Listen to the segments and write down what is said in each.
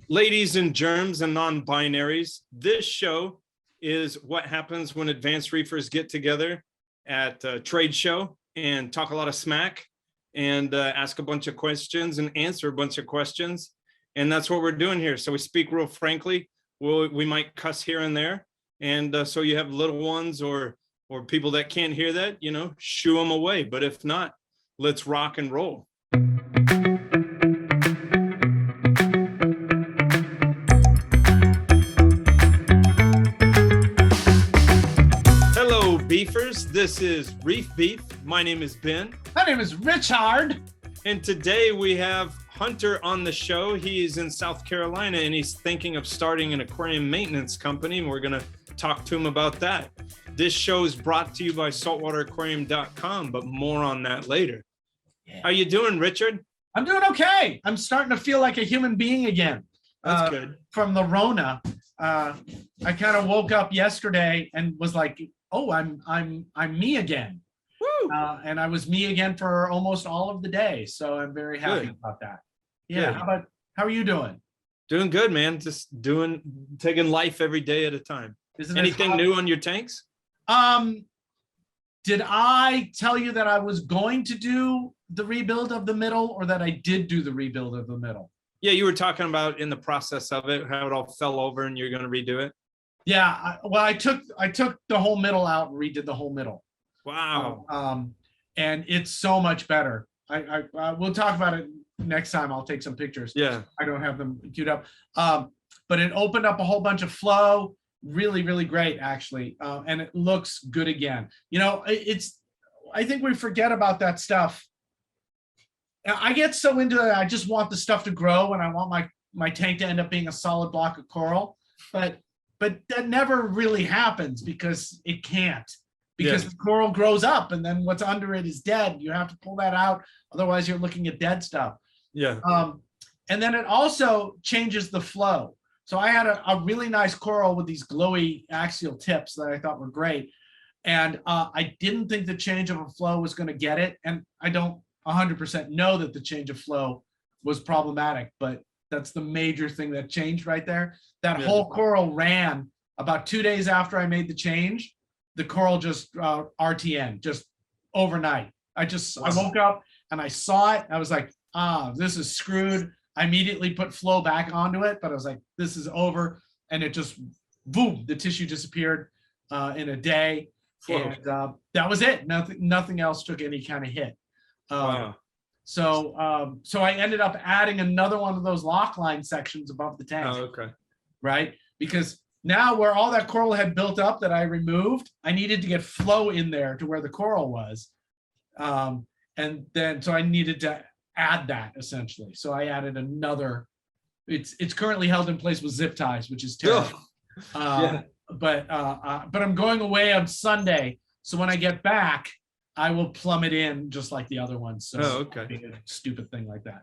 Ladies and germs and non-binaries, this show is what happens when advanced reefers get together at a trade show and talk a lot of smack and ask a bunch of questions and answer a bunch of questions. And that's what we're doing here. So we speak real frankly. We might cuss here and there. And so you have little ones or people that can't hear that, shoo them away. But if not, let's rock and roll. Hello, beefers. This is Reef Beef. My name is Ben. My name is Richard. And today we have Huntur on the show. He's in South Carolina and he's thinking of starting an aquarium maintenance company. And we're going to talk to him about that. This show is brought to you by saltwateraquarium.com, but more on that later. Yeah. How you doing, Richard? I'm doing okay. I'm starting to feel like a human being again. That's good. From the Rona. I kind of woke up yesterday and was like, oh, I'm me again. Woo! And I was me again for almost all of the day. So I'm very happy about that. Yeah. Good. How are you doing? Doing good, man. Just taking life every day at a time. Anything new on your tanks? Did I tell you that I was going to do the rebuild of the middle, or that I did do the rebuild of the middle? Yeah, you were talking about in the process of it, how it all fell over and you're going to redo it. Yeah, I took the whole middle out and redid the whole middle. Wow. And it's so much better. I we'll talk about it next time. I'll take some pictures. Yeah. I don't have them queued up. But it opened up a whole bunch of flow. Really, really great, actually. And it looks good again. I think we forget about that stuff. I get so into it. I just want the stuff to grow and I want my tank to end up being a solid block of coral. But that never really happens because it can't. Because the coral grows up and then what's under it is dead. You have to pull that out. Otherwise, you're looking at dead stuff. Yeah. And then it also changes the flow. So I had a really nice coral with these glowy axial tips that I thought were great. And I didn't think the change of a flow was going to get it. And I don't 100% know that the change of flow was problematic, but that's the major thing that changed right there. That whole coral ran about 2 days after I made the change. The coral just RTN, just overnight. I woke up and I saw it. I was like, this is screwed. I immediately put flow back onto it, but I was like, this is over. And it just, boom, the tissue disappeared in a day. And that was it. Nothing else took any kind of hit. Wow. So I ended up adding another one of those lock line sections above the tank. Oh, okay. Right? Because now where all that coral had built up that I removed, I needed to get flow in there to where the coral was. And then, so I needed to add that essentially. So I added another, it's currently held in place with zip ties, which is terrible. But I'm going away on Sunday. So when I get back, I will plumb it in just like the other ones. So okay. A stupid thing like that.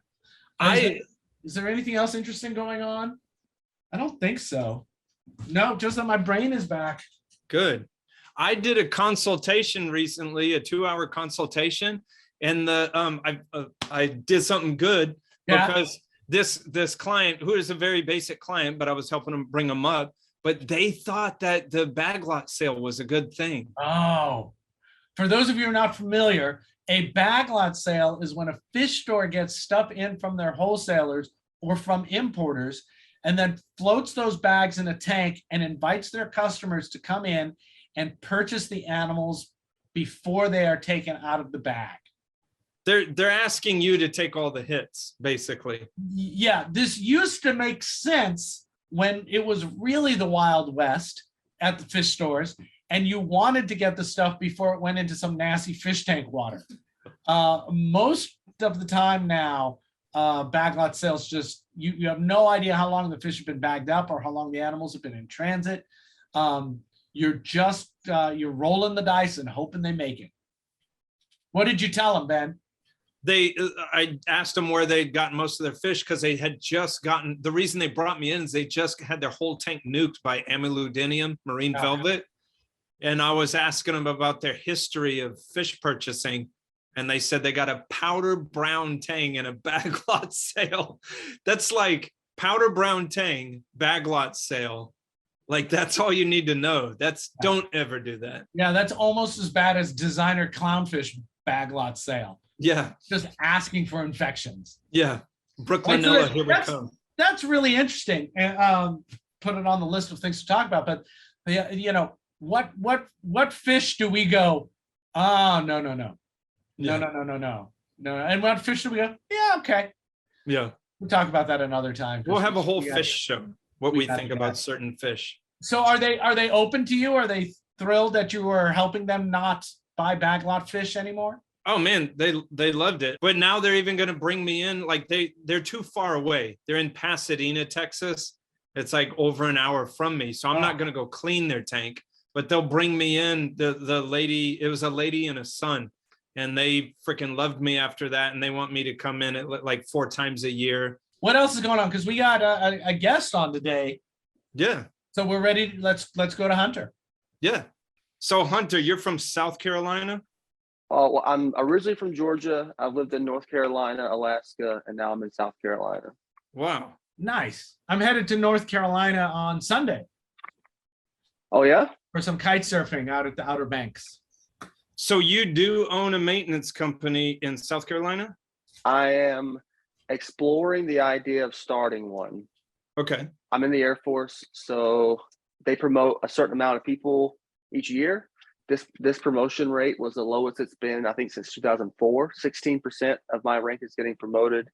Is there anything else interesting going on? I don't think so. No, just that my brain is back. Good. I did a consultation recently, a 2-hour consultation, and I did something good because this client, who is a very basic client, but I was helping them bring them up, but they thought that the bag lot sale was a good thing. Oh, for those of you who are not familiar, a bag lot sale is when a fish store gets stuff in from their wholesalers or from importers and then floats those bags in a tank and invites their customers to come in and purchase the animals before they are taken out of the bag. They're asking you to take all the hits, basically. Yeah, this used to make sense when it was really the Wild West at the fish stores and you wanted to get the stuff before it went into some nasty fish tank water. Most of the time now, bag lot sales just, you have no idea how long the fish have been bagged up or how long the animals have been in transit. You're rolling the dice and hoping they make it. What did you tell them, Ben? I asked them where they'd gotten most of their fish because they had just gotten, the reason they brought me in is they just had their whole tank nuked by amyludinium, marine velvet. And I was asking them about their history of fish purchasing. And they said they got a powder brown tang in a bag lot sale. That's like powder brown tang bag lot sale. Like that's all you need to know. Don't ever do that. Yeah, that's almost as bad as designer clownfish bag lot sale. Yeah. Just asking for infections. Yeah. Brooklynella, here we come. That's really interesting. And put it on the list of things to talk about. But you know, what fish do we go? Oh, no. No. And what fish do we go? Yeah, okay. Yeah. We'll talk about that another time. We'll have a whole fish show. What we think about certain fish. So are they open to you? Are they thrilled that you were helping them not buy backlot fish anymore? Oh man, they loved it. But now they're even going to bring me in. Like they're too far away. They're in Pasadena, Texas. It's like over an hour from me. So I'm not going to go clean their tank, but they'll bring me in. The lady, it was a lady and a son, and they freaking loved me after that. And they want me to come in at like 4 times a year. What else is going on? Because we got a guest on today. Yeah. So we're ready. Let's go to Huntur. Yeah. So Hunter, you're from South Carolina? Oh, well, I'm originally from Georgia. I've lived in North Carolina, Alaska, and now I'm in South Carolina. Wow. Nice. I'm headed to North Carolina on Sunday. Oh, yeah? For some kite surfing out at the Outer Banks. So you do own a maintenance company in South Carolina? I am exploring the idea of starting one. Okay. I'm in the Air Force, so they promote a certain amount of people each year. This promotion rate was the lowest it's been, I think, since 2004. 16% of my rank is getting promoted.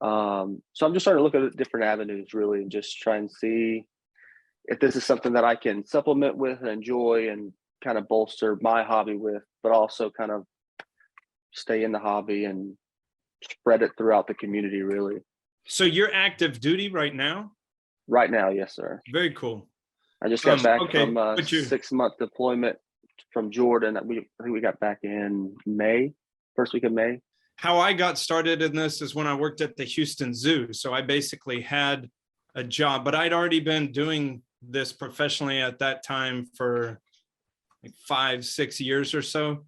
So I'm just starting to look at different avenues, really, and just try and see if this is something that I can supplement with and enjoy and kind of bolster my hobby with, but also kind of stay in the hobby and spread it throughout the community, really. So you're active duty right now? Right now, yes, sir. Very cool. I just got back from a but you- 6-month deployment from Jordan. I think we got back in May, first week of May. How I got started in this is when I worked at the Houston Zoo. So I basically had a job, but I'd already been doing this professionally at that time for like 5-6 years or so.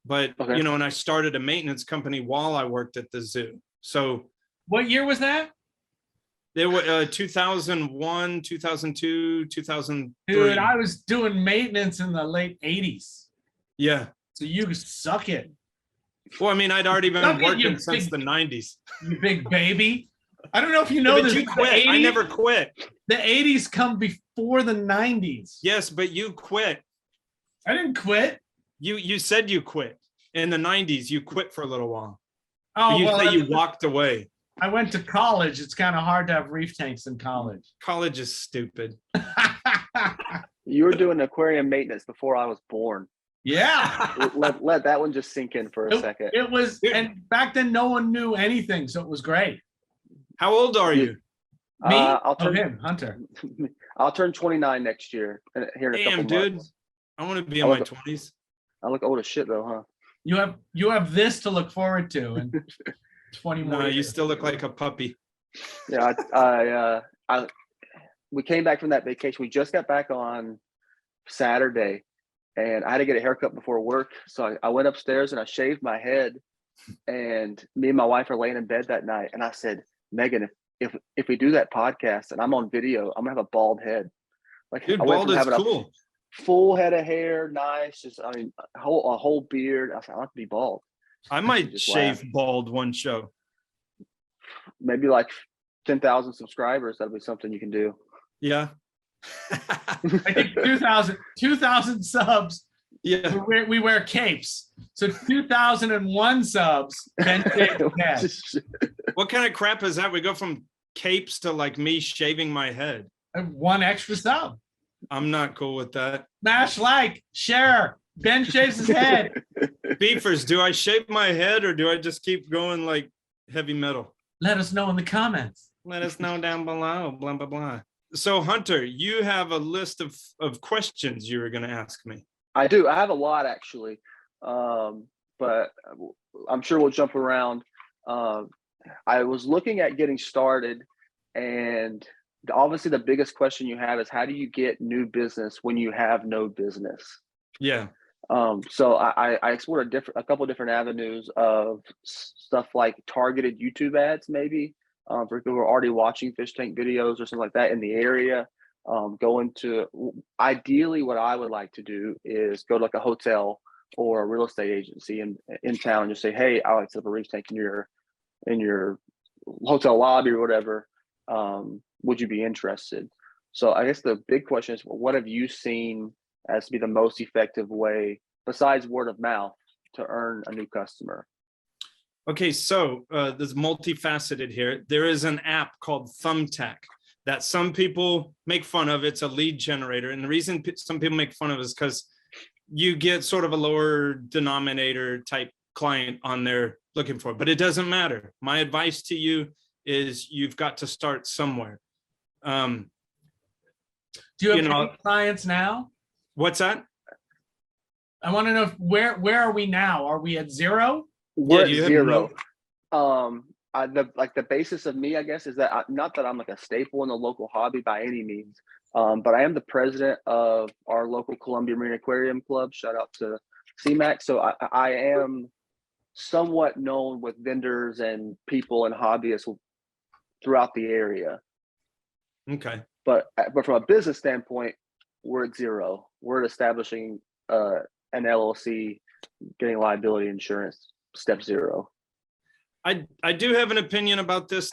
But, Okay. you know, and I started a maintenance company while I worked at the zoo. So What year was that? there were 2001, 2002, 2003. Dude, I was doing maintenance in the late 80s. Yeah. So you suck it, Well, I mean, I'd already been Suck it, working you since big- the 90s. you big baby. I don't know if you know But this. you but quit. The I 80s, never quit. The 80s come before the 90s. Yes, but you quit. I didn't quit. You said you quit. In the 90s, you quit for a little while. Oh, You well, say you walked away. I went to college. It's kind of hard to have reef tanks in college. College is stupid. You were doing aquarium maintenance before I was born. Yeah. Let that one just sink in for a second. It was, and back then no one knew anything, so it was great. How old are you? Me? I'll Oh, turn him, Hunter. I'll turn 29 next year. Here in a couple Damn, dude. months. I want to be in I my look- 20s. I look old as shit though, huh? You have this to look forward to, and 20 more. No, you years. still look like a puppy. Yeah, we came back from that vacation. We just got back on Saturday, and I had to get a haircut before work. So I went upstairs and I shaved my head. And me and my wife are laying in bed that night, and I said, Megan, if we do that podcast and I'm on video, I'm gonna have a bald head. Like, Dude, I went bald from is having cool. a full head of hair, nice, just a whole beard. I said, I like to be bald. I might just shave laugh. bald one show. Maybe like 10,000 subscribers. That'll be something you can do. Yeah. I think 2,000 subs. Yeah. We wear capes. So 2001 subs. Then head. What kind of crap is that? We go from capes to like me shaving my head. One extra sub. I'm not cool with that. Smash like, share. Ben shaves his head. Beefers, do I shave my head or do I just keep going like heavy metal? Let us know in the comments. Let us know down below, blah, blah, blah. So Hunter, you have a list of questions you were going to ask me. I do. I have a lot actually, but I'm sure we'll jump around. I was looking at getting started, and obviously the biggest question you have is how do you get new business when you have no business? Yeah. So I explored a couple of different avenues of stuff like targeted YouTube ads, maybe for people who are already watching fish tank videos or something like that in the area. Ideally, what I would like to do is go to like a hotel or a real estate agency in town and just say, hey, I like to set up a reef tank in your hotel lobby or whatever. Would you be interested? So I guess the big question is, what have you seen as to be the most effective way, besides word of mouth, to earn a new customer? Okay, so there's multifaceted here. There is an app called Thumbtack that some people make fun of. It's a lead generator. And the reason some people make fun of it is because you get sort of a lower denominator type client on there looking for it, but it doesn't matter. My advice to you is you've got to start somewhere. Do you have any clients now? What's that? I want to know where are we now? Are we at zero? We're at zero. The basis of me, I guess, is that not that I'm like a staple in the local hobby by any means, but I am the president of our local Columbia Marine Aquarium Club. Shout out to CMAC. So I am somewhat known with vendors and people and hobbyists throughout the area. Okay. But from a business standpoint, we're at zero. We're establishing an LLC, getting liability insurance, step zero. I do have an opinion about this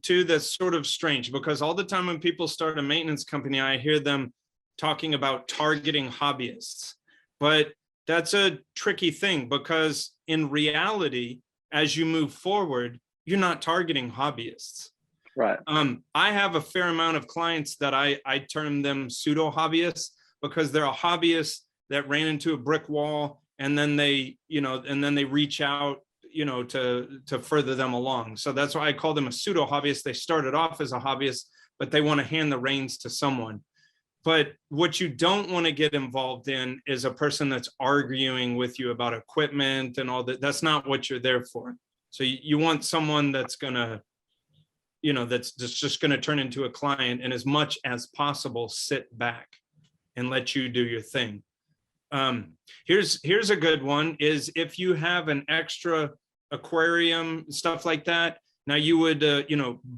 too that's sort of strange, because all the time when people start a maintenance company, I hear them talking about targeting hobbyists. But that's a tricky thing, because in reality, as you move forward, you're not targeting hobbyists. Right. I have a fair amount of clients that I term them pseudo hobbyists, because they're a hobbyist that ran into a brick wall, and then they reach out, to further them along. So that's why I call them a pseudo hobbyist. They started off as a hobbyist, but they want to hand the reins to someone. But what you don't want to get involved in is a person that's arguing with you about equipment and all that. That's not what you're there for. So you want someone that's gonna, that's just gonna turn into a client, and as much as possible, sit back and let you do your thing. Here's a good one, is if you have an extra aquarium, stuff like that. Now you would,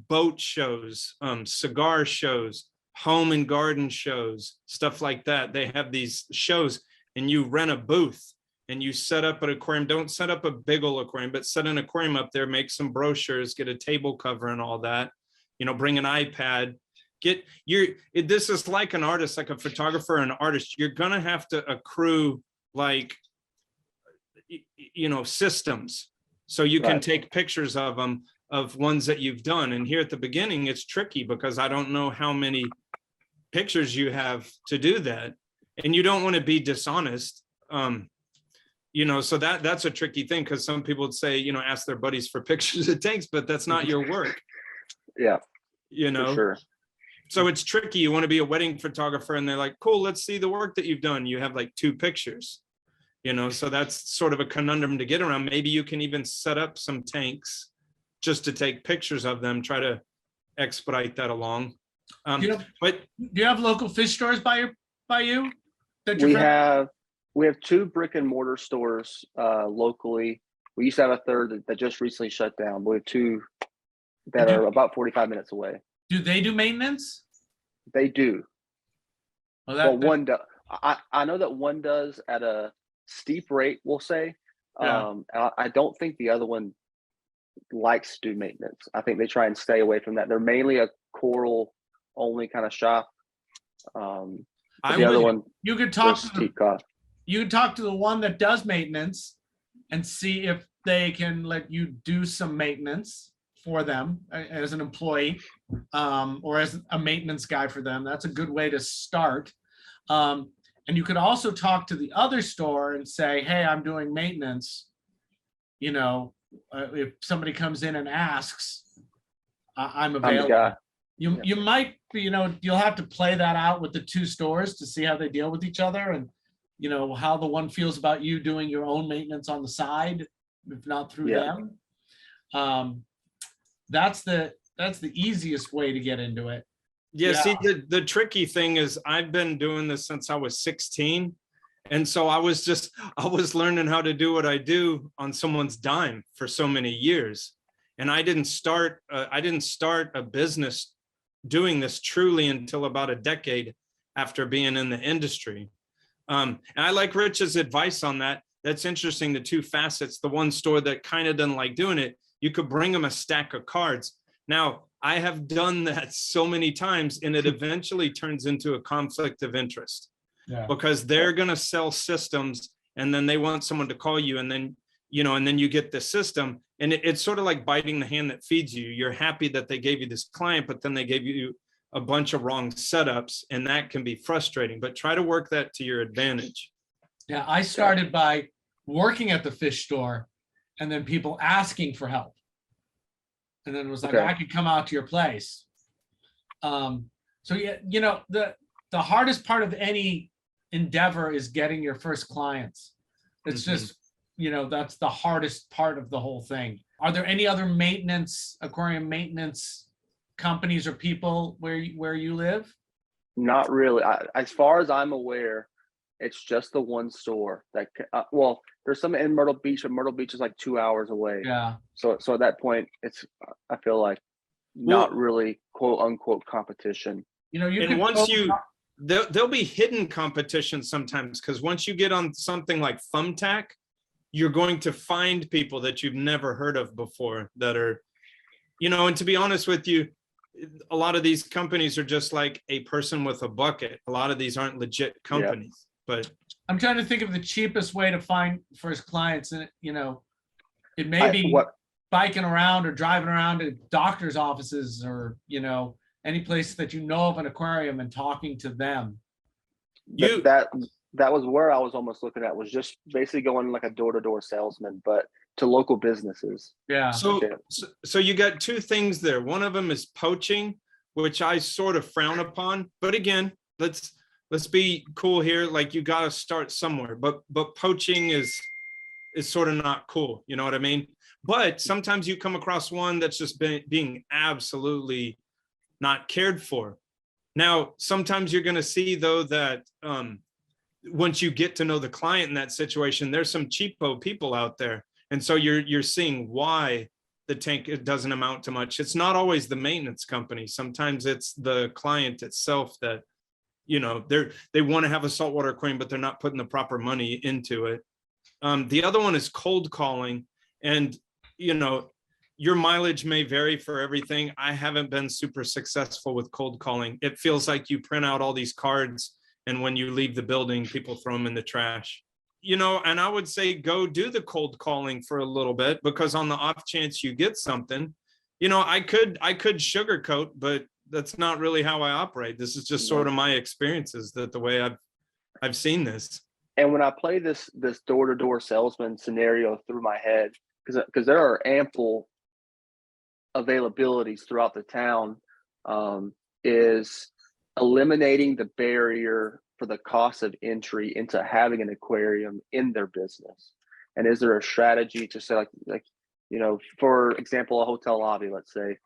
boat shows, cigar shows, home and garden shows, stuff like that. They have these shows, and you rent a booth and you set up an aquarium. Don't set up a big old aquarium, but set an aquarium up there, make some brochures, get a table cover and all that, bring an iPad. This is like an artist, like a photographer, an artist. You're gonna have to accrue systems, so you can take pictures of them, of ones that you've done. And here at the beginning, it's tricky because I don't know how many pictures you have to do that, and you don't want to be dishonest. So that's a tricky thing, because some people would say, ask their buddies for pictures of tanks, but that's not your work. Yeah. For sure. So it's tricky. You want to be a wedding photographer, and they're like, cool, let's see the work that you've done. You have like 2 pictures, so that's sort of a conundrum to get around. Maybe you can even set up some tanks just to take pictures of them, try to expedite that along. But do you have local fish stores by you? We have 2 brick and mortar stores locally. We used to have a third that just recently shut down, but we have 2 that are about 45 minutes away. Do they do maintenance? They do. Well, one does. I know that one does at a steep rate, we'll say. Yeah. I don't think the other one likes to do maintenance. I think they try and stay away from that. They're mainly a coral only kind of shop. You could talk to the one that does maintenance and see if they can let you do some maintenance for them as an employee, or as a maintenance guy for them. That's a good way to start. And you could also talk to the other store and say, hey, I'm doing maintenance. If somebody comes in and asks, I'm available. You might, you'll have to play that out with the 2 stores to see how they deal with each other, and how the one feels about you doing your own maintenance on the side, if not through them. That's the easiest way to get into it. See, the tricky thing is I've been doing this since I was 16. And so I was learning how to do what I do on someone's dime for so many years. And I didn't start a business doing this truly until about a decade after being in the industry. And I like Rich's advice on that. That's interesting, the two facets. The one store that kind of doesn't like doing it, you could bring them a stack of cards. Now, I have done that so many times, and it eventually turns into a conflict of interest. Yeah. Because they're going to sell systems, and then they want someone to call you, and then, and then you get the system, and it's sort of like biting the hand that feeds you. You're happy that they gave you this client, but then they gave you a bunch of wrong setups, and that can be frustrating, but try to work that to your advantage. Yeah, I started by working at the fish store and then people asking for help. And then it was like, Okay. I could come out to your place. So yeah, the hardest part of any endeavor is getting your first clients. It's just, that's the hardest part of the whole thing. Are there any other aquarium maintenance companies or people where you live? Not really. As far as I'm aware, it's just the one store that, well, there's some in Myrtle Beach, but Myrtle Beach is like 2 hours away. Yeah. So at that point, it's, I feel like not really quote unquote competition. And once there'll be hidden competition sometimes, because once you get on something like Thumbtack, you're going to find people that you've never heard of before that are, and to be honest with you, a lot of these companies are just like a person with a bucket. A lot of these aren't legit companies, but I'm trying to think of the cheapest way to find first clients. And, it may be biking around or driving around to doctor's offices or, any place that of an aquarium and talking to them. That was where I was almost looking at, was just basically going like a door-to-door salesman, but to local businesses. Yeah. So you got two things there. One of them is poaching, which I sort of frown upon. But again, let's be cool here. Like, you got to start somewhere. But poaching is sort of not cool. You know what I mean? But sometimes you come across one that's just being absolutely not cared for. Now, sometimes you're going to see, though, that once you get to know the client in that situation, there's some cheapo people out there. And so you're seeing why the tank, it doesn't amount to much. It's not always the maintenance company. Sometimes it's the client itself that, they want to have a saltwater aquarium, but they're not putting the proper money into it. The other one is cold calling. And, your mileage may vary for everything. I haven't been super successful with cold calling. It feels like you print out all these cards, and when you leave the building, people throw them in the trash. And I would say go do the cold calling for a little bit, because on the off chance you get something, I could sugarcoat, but that's not really how I operate. This is just sort of my experiences, that the way I've seen this. And when I play this door-to-door salesman scenario through my head, because there are ample availabilities throughout the town, is eliminating the barrier for the cost of entry into having an aquarium in their business. And is there a strategy to say, like for example, a hotel lobby, let's say,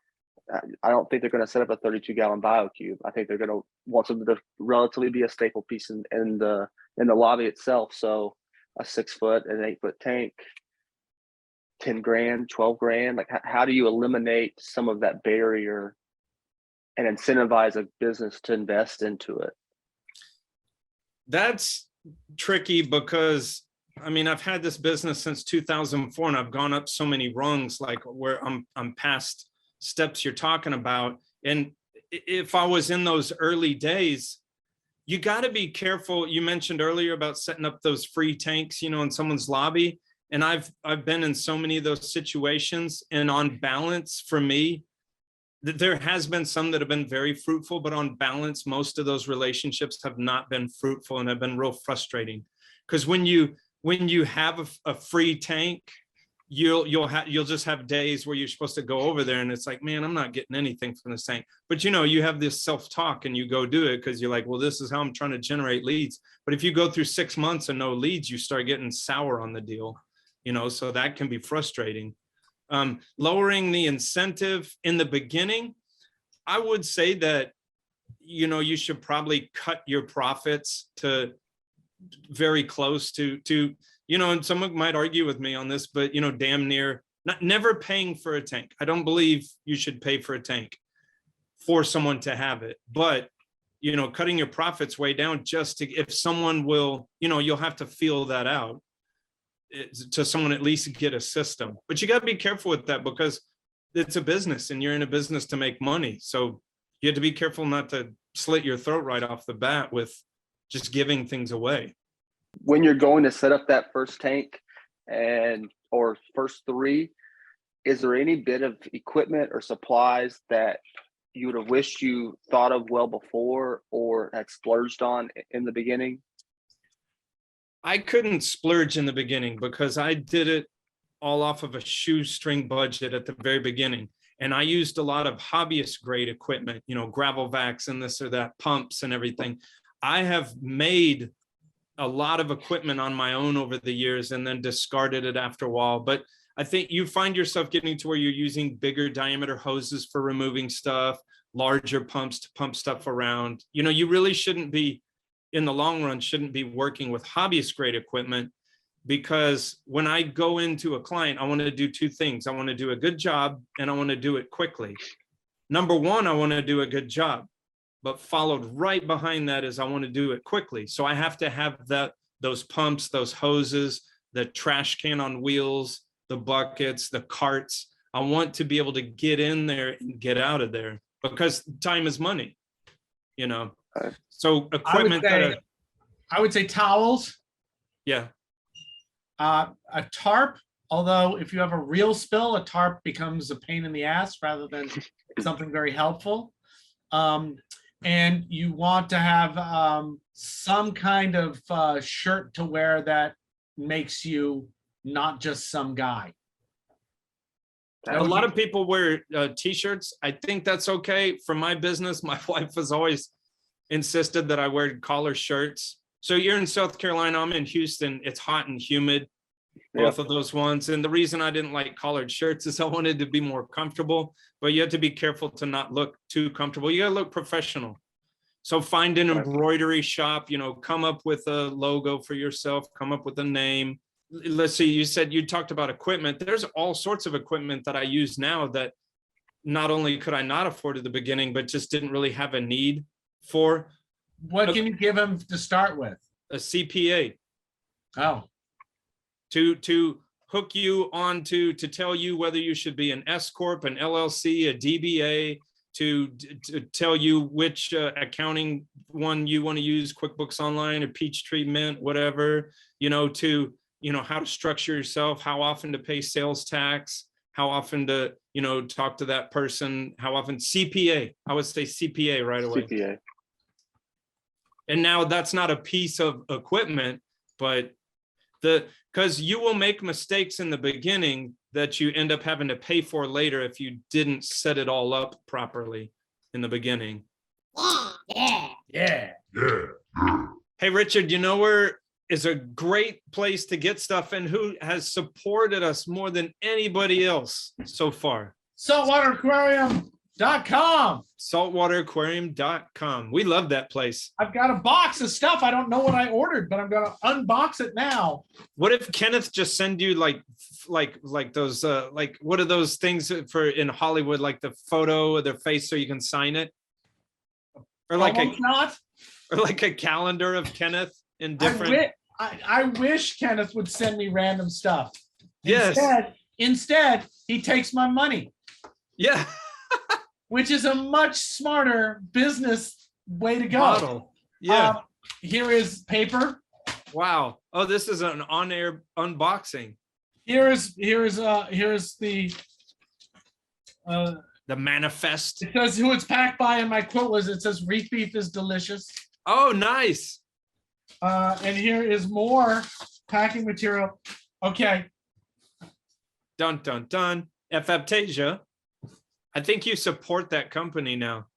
I don't think they're going to set up a 32-gallon BioCube. I think they're going to want something to relatively be a staple piece in the lobby itself. So a 6-foot and 8-foot tank, 10 grand, 12 grand. Like, how do you eliminate some of that barrier and incentivize a business to invest into it? That's tricky, because I've had this business since 2004, and I've gone up so many rungs, like where I'm past steps you're talking about. And if I was in those early days, you got to be careful. You mentioned earlier about setting up those free tanks, in someone's lobby. And I've been in so many of those situations, and on balance, for me, there has been some that have been very fruitful, but on balance, most of those relationships have not been fruitful and have been real frustrating. Because when you have a free tank, you'll just have days where you're supposed to go over there, and it's like, man, I'm not getting anything from this tank. But you have this self-talk, and you go do it because you're like, well, this is how I'm trying to generate leads. But if you go through 6 months and no leads, you start getting sour on the deal. So that can be frustrating. Lowering the incentive in the beginning, I would say that, you should probably cut your profits to very close to, and someone might argue with me on this, but, damn near never paying for a tank. I don't believe you should pay for a tank for someone to have it, but you know, cutting your profits way down just to, if someone will, you know, you'll have to feel that out to someone, at least get a system. But you got to be careful with that because it's a business and you're in a business to make money. So you have to be careful not to slit your throat right off the bat with just giving things away. When you're going to set up that first tank or first 3, is there any bit of equipment or supplies that you would have wished you thought of well before or had splurged on in the beginning? I couldn't splurge in the beginning because I did it all off of a shoestring budget at the very beginning. And I used a lot of hobbyist grade equipment, you know, gravel vacs and this or that, pumps and everything. I have made a lot of equipment on my own over the years and then discarded it after a while. But I think you find yourself getting to where you're using bigger diameter hoses for removing stuff, larger pumps to pump stuff around. You know, you really shouldn't be, in the long run, shouldn't be working with hobbyist grade equipment, because when I go into a client, I want to do 2 things. I want to do a good job and I want to do it quickly. Number 1, I want to do a good job, but followed right behind that is I want to do it quickly. So I have to have those pumps, those hoses, the trash can on wheels, the buckets, the carts. I want to be able to get in there and get out of there because time is money, you know? So equipment. I would say towels. Yeah. A tarp, although if you have a real spill, a tarp becomes a pain in the ass rather than something very helpful. And you want to have some kind of shirt to wear that makes you not just some guy. A lot of people wear t-shirts. I think that's okay. For my business, my wife has always insisted that I wear collar shirts. So you're in South Carolina, I'm in Houston. It's hot and humid, both of those ones. And the reason I didn't like collared shirts is I wanted to be more comfortable, but you have to be careful to not look too comfortable. You gotta look professional. So find an embroidery shop, you know, come up with a logo for yourself, come up with a name. Let's see, you talked about equipment. There's all sorts of equipment that I use now that not only could I not afford at the beginning, but just didn't really have a need for. What can you give them to start with? A CPA. Oh. To hook you on to tell you whether you should be an S Corp, an LLC, a DBA, to tell you which accounting one you want to use, QuickBooks Online or Peachtree Mint, whatever, you know, to, you know, how to structure yourself, how often to pay sales tax, how often to, you know, talk to that person, how often. CPA. I would say CPA right away. CPA. And now that's not a piece of equipment, but because you will make mistakes in the beginning that you end up having to pay for later if you didn't set it all up properly in the beginning. Yeah. Hey, Richard, you know where is a great place to get stuff and who has supported us more than anybody else so far? SaltwaterAquarium.com. Saltwateraquarium.com. We love that place. I've got a box of stuff. I don't know what I ordered, but I'm going to unbox it now. What if Kenneth just send you like those like what are those things for in Hollywood, like the photo of their face so you can sign it, or like a calendar of Kenneth in different. I wish Kenneth would send me random stuff. Yes. Instead, he takes my money. Yeah. Which is a much smarter business way to go. Model. Yeah. Here is paper. Wow. Oh, this is an on-air unboxing. Here's the manifest. It says who it's packed by, and my quote was, it says Reef beef is delicious. Oh, nice. And here is more packing material. Okay. Dun, dun, dun. F-Aptasia. I think you support that company now.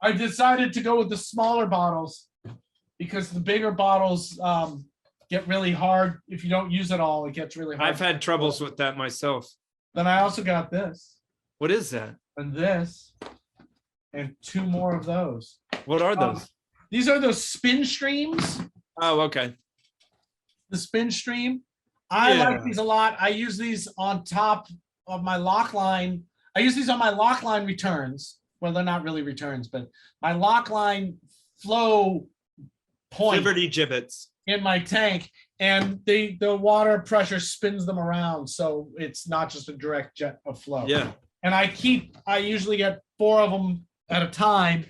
I decided to go with the smaller bottles because the bigger bottles get really hard. If you don't use it all, it gets really hard. I've had troubles with that myself. Then I also got this. What is that? And this. And 2 more of those. What are those? These are those spin streams. Oh, okay. The spin stream. I like these a lot. I use these on top of my lock line. I use these on my lock line returns. Well, they're not really returns, but my lock line flow point Liberty gibbets. in my tank, and the water pressure spins them around, so it's not just a direct jet of flow. Yeah. And I usually get 4 of them at a time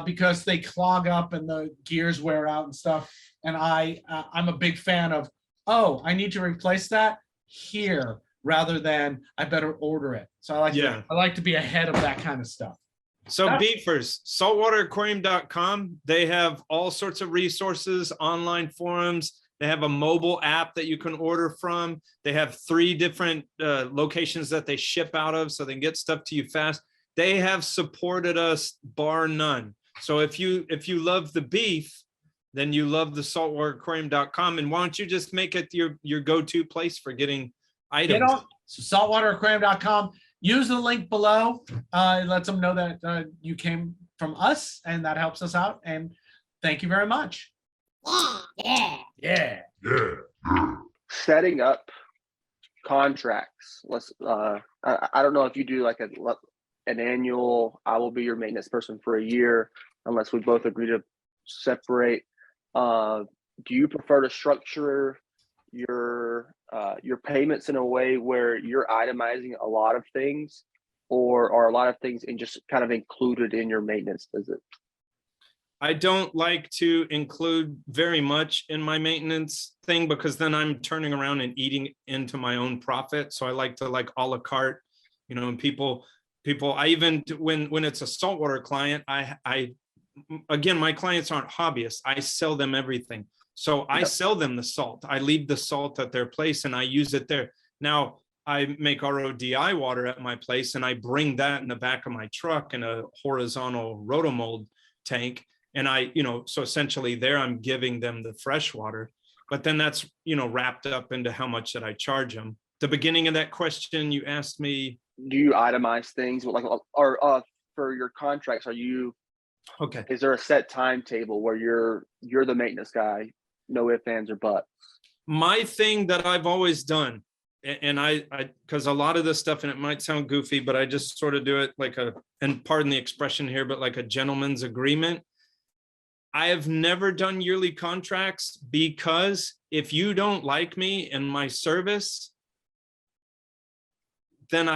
because they clog up and the gears wear out and stuff. And I'm a big fan of, oh, I need to replace that here rather than I better order it. So I like to be ahead of that kind of stuff. So beefers, saltwateraquarium.com. They have all sorts of resources, online forums. They have a mobile app that you can order from. They have 3 different locations that they ship out of, so they can get stuff to you fast. They have supported us bar none. So if you love the beef, then you love the saltwateraquarium.com. And why don't you just make it your go-to place for getting items? Get on saltwateraquarium.com. Use the link below. It lets them know that you came from us, and that helps us out. And thank you very much. Yeah. Setting up contracts. I don't know if you do like an annual, I will be your maintenance person for a year, unless we both agree to separate. Do you prefer to structure your payments in a way where you're itemizing a lot of things, or are a lot of things in just kind of included in your maintenance visit? I don't like to include very much in my maintenance thing, because then I'm turning around and eating into my own profit. So I like to a la carte, and people, I even, when it's a saltwater client, again, my clients aren't hobbyists. I sell them everything. So I sell them the salt. I leave the salt at their place and I use it there. Now I make RODI water at my place, and I bring that in the back of my truck in a horizontal rotomold tank. And so essentially there I'm giving them the fresh water, but then that's, wrapped up into how much that I charge them. The beginning of that question you asked me. Do you itemize things for your contracts? Okay. Is there a set timetable where you're the maintenance guy? No ifs, ands, or buts. My thing that I've always done, and I because a lot of this stuff, and it might sound goofy, but I just sort of do it and pardon the expression here, but like a gentleman's agreement. I have never done yearly contracts, because if you don't like me and my service, then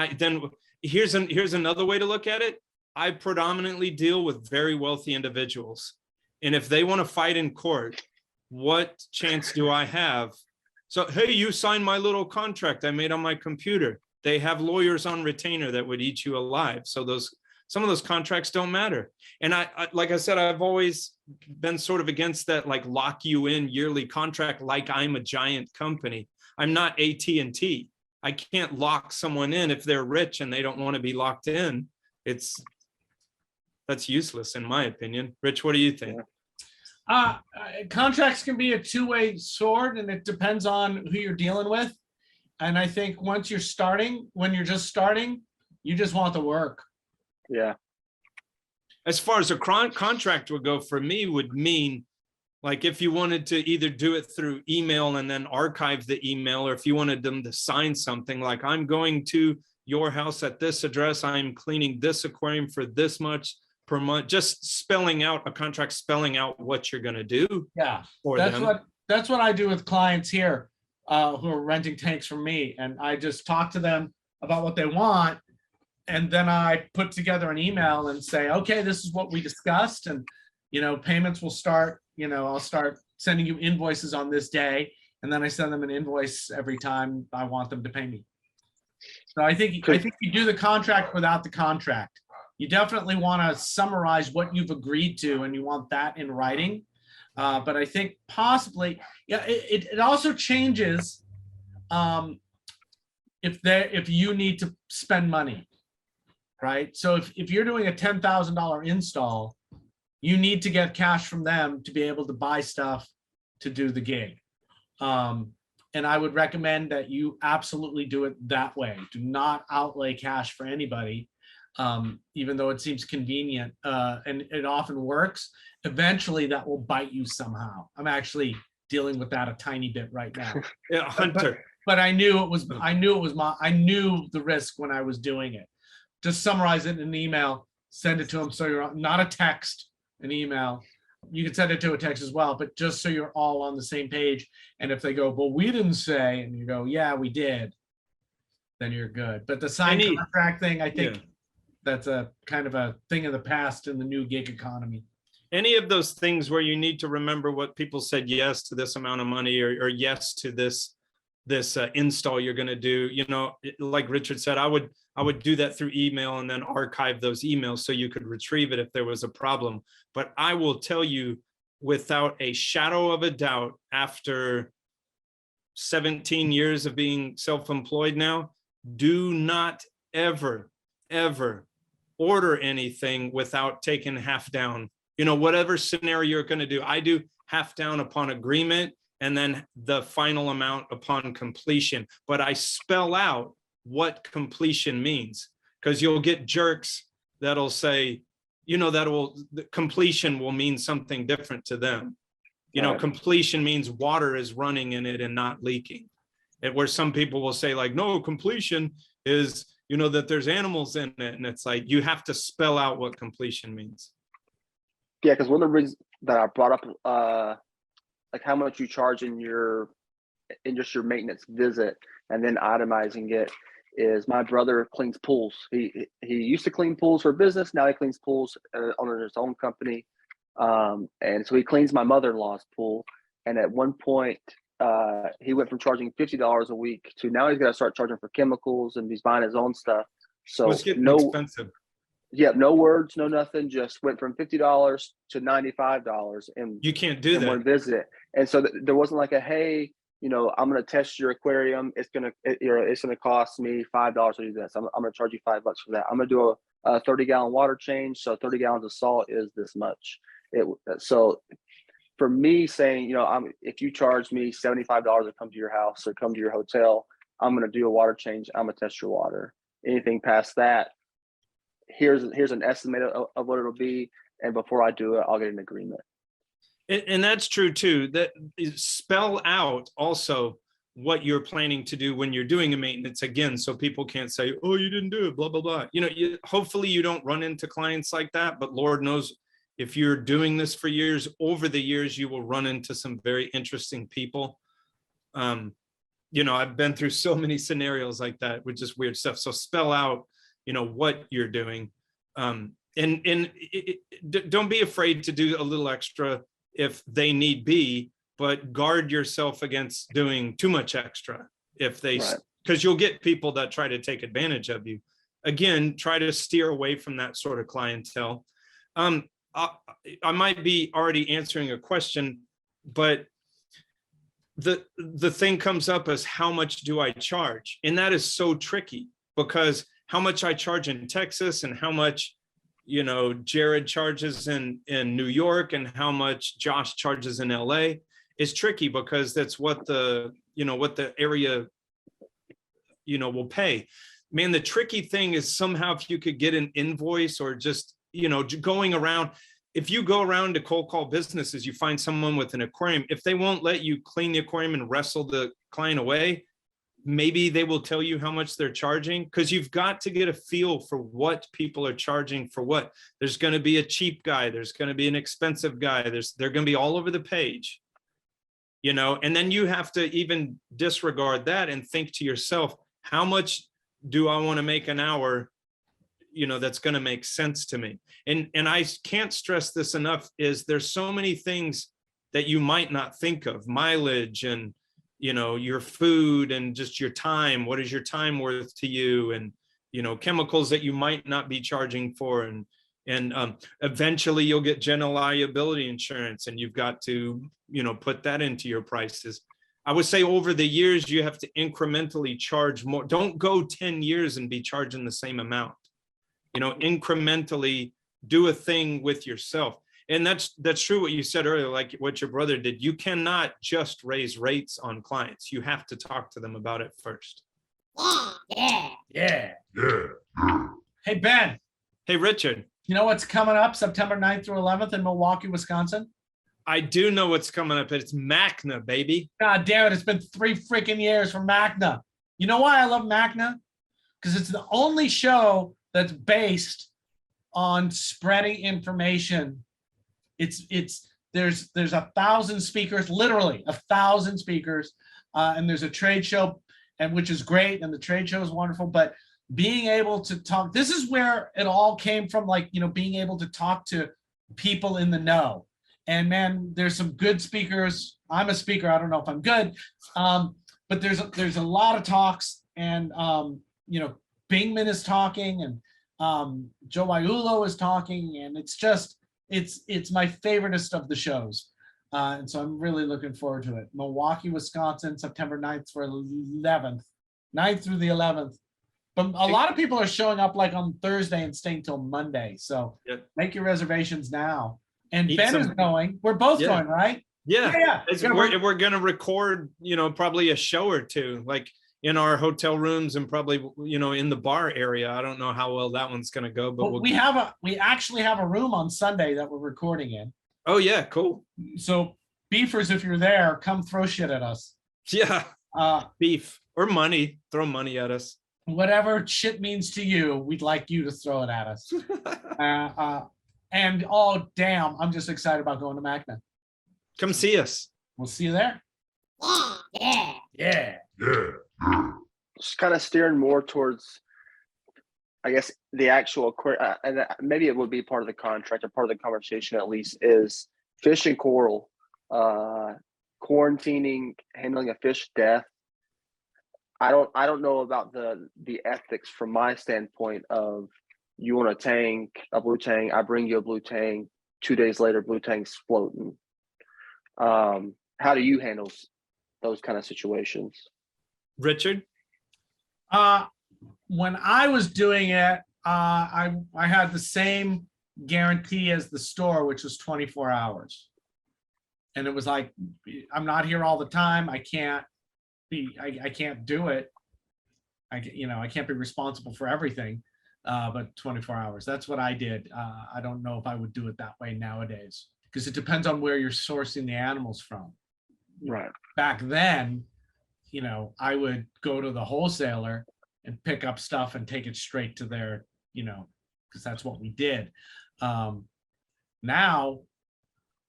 here's another way to look at it. I predominantly deal with very wealthy individuals. And if they want to fight in court, what chance do I have? So, hey, you signed my little contract I made on my computer. They have lawyers on retainer that would eat you alive. So some of those contracts don't matter. And I like I said, I've always been sort of against that, lock you in yearly contract, like I'm a giant company. I'm not AT&T. I can't lock someone in if they're rich and they don't want to be locked in. That's useless in my opinion. Rich, what do you think? Contracts can be a two-way sword, and it depends on who you're dealing with. And I think when you're just starting, you just want the work. Yeah. As far as a contract would go, for me, would mean if you wanted to either do it through email and then archive the email, or if you wanted them to sign something like, I'm going to your house at this address, I'm cleaning this aquarium for this much per month, just spelling out a contract, spelling out what you're going to do. Yeah, for that's them. that's what I do with clients here who are renting tanks from me, and I just talk to them about what they want, and then I put together an email and say, okay, this is what we discussed, and payments will start. I'll start sending you invoices on this day, and then I send them an invoice every time I want them to pay me. So I think you do the contract without the contract. You definitely want to summarize what you've agreed to, and you want that in writing. But I think possibly, it also changes if you need to spend money, right? So if you're doing a $10,000 install, you need to get cash from them to be able to buy stuff to do the gig. And I would recommend that you absolutely do it that way. Do not outlay cash for anybody. Even though it seems convenient and it often works, eventually that will bite you somehow. I'm actually dealing with that a tiny bit right now. Yeah, Hunter, but I knew it was I knew the risk when I was doing it. Just summarize it in an email, send it to them, so you're not a text, an email. You can send it to a text as well, but just so you're all on the same page. And if they go, well, we didn't say, and you go, yeah, we did, then you're good. But the signed contract thing, I think that's a kind of a thing of the past in the new gig economy. Any of those things where you need to remember what people said yes to this amount of money, or yes to this install you're going to do, like Richard said, I would do that through email and then archive those emails so you could retrieve it if there was a problem. But I will tell you without a shadow of a doubt, after 17 years of being self-employed now, do not ever order anything without taking half down. Whatever scenario you're going to do, I do half down upon agreement and then the final amount upon completion. But I spell out what completion means, because you'll get jerks that'll say, completion will mean something different to them. Right. Completion means water is running in it and not leaking. Where some people will say like, no, completion is, that there's animals in it. And it's like, you have to spell out what completion means. Yeah, because one of the reasons that I brought up, like how much you charge in just your maintenance visit and then itemizing it, is my brother cleans pools. He used to clean pools for business. Now he cleans pools under his own company. And so he cleans my mother-in-law's pool. And at one point, he went from charging $50 a week to now he's got to start charging for chemicals, and he's buying his own stuff. So it's getting expensive. Yeah, no words, no nothing. Just went from $50 to $95, and you can't do that one visit. And so there wasn't like a, hey, I'm going to test your aquarium. It's gonna cost me $5 to do this. I'm going to charge you $5 for that. I'm going to do a 30-gallon water change. So 30 gallons of salt is this much. So for me saying, if you charge me $75 to come to your house or come to your hotel, I'm going to do a water change. I'm going to test your water. Anything past that, here's an estimate of what it'll be. And before I do it, I'll get an agreement. And that's true too. That spell out also what you're planning to do when you're doing a maintenance, again, so people can't say, oh, you didn't do it, blah, blah, blah. Hopefully you don't run into clients like that, but Lord knows if you're doing this for years, over the years, you will run into some very interesting people. I've been through so many scenarios like that with just weird stuff. So spell out, what you're doing. And don't be afraid to do a little extra if they need be, but guard yourself against doing too much extra because you'll get people that try to take advantage of you. Again, try to steer away from that sort of clientele. I might be already answering a question, but the thing comes up as how much do I charge? And that is so tricky, because how much I charge in Texas and how much Jared charges in New York and how much Josh charges in LA is tricky, because that's what the area will pay. Man, the tricky thing is somehow if you could get an invoice, or just going around, if you go around to cold call businesses, you find someone with an aquarium, if they won't let you clean the aquarium and wrestle the client away, maybe they will tell you how much they're charging, because you've got to get a feel for what people are charging for what. There's going to be a cheap guy. There's going to be an expensive guy. They're going to be all over the page, and then you have to even disregard that and think to yourself, how much do I want to make an hour, that's going to make sense to me. And I can't stress this enough, is there's so many things that you might not think of, mileage and your food and just your time. What is your time worth to you? And, chemicals that you might not be charging for. And eventually you'll get general liability insurance, and you've got to, put that into your prices. I would say over the years, you have to incrementally charge more. Don't go 10 years and be charging the same amount, incrementally do a thing with yourself. And that's true what you said earlier, like what your brother did. You cannot just raise rates on clients. You have to talk to them about it first. Yeah. Hey, Ben. Hey, Richard. You know what's coming up September 9th through 11th in Milwaukee, Wisconsin? I do know what's coming up. It's MACNA, baby. God damn it. It's been 3 freaking years from MACNA. You know why I love MACNA? Because it's the only show that's based on spreading information. There's 1,000 speakers, literally 1,000 speakers, and there's a trade show, and which is great, and the trade show is wonderful. But being able to talk, this is where it all came from, like, you know, being able to talk to people in the know. And man, there's some good speakers. I'm a speaker. I don't know if I'm good, but there's a lot of talks, and you know, Bingman is talking, and Joe Iulo is talking, and it's just it's my favoriteest of the shows, and so I'm really looking forward to it. Milwaukee, Wisconsin, September 9th through 11th, 9th through the 11th. But a lot of people are showing up like on Thursday and staying till Monday, so make your reservations now. And Ben is going. We're both going, right? Yeah. We're going to record, you know, probably a show or two, like in our hotel rooms, and probably, you know, in the bar area. I don't know how well that one's going to go, but we actually have a room on Sunday that we're recording in. Oh yeah, cool. So beefers, if you're there, come throw shit at us. Yeah. Beef or money, throw money at us. Whatever shit means to you, we'd like you to throw it at us. And oh damn, I'm just excited about going to MACNA. Come see us. We'll see you there. Yeah. Just kind of steering more towards, I guess, the actual aquarium, and maybe it would be part of the contract or part of the conversation at least, is fish and coral, quarantining, handling a fish death. I don't know about the ethics from my standpoint of, you want a blue tang, I bring you a blue tang, 2 days later, blue tang's floating. How do you handle those kind of situations? Richard? When I was doing it, I had the same guarantee as the store, which was 24 hours. And it was like, I'm not here all the time. I can't do it. I can't be responsible for everything. But 24 hours, that's what I did. I don't know if I would do it that way nowadays, because it depends on where you're sourcing the animals from. Right. Back then, you know, I would go to the wholesaler and pick up stuff and take it straight to their, you know, because that's what we did. Now,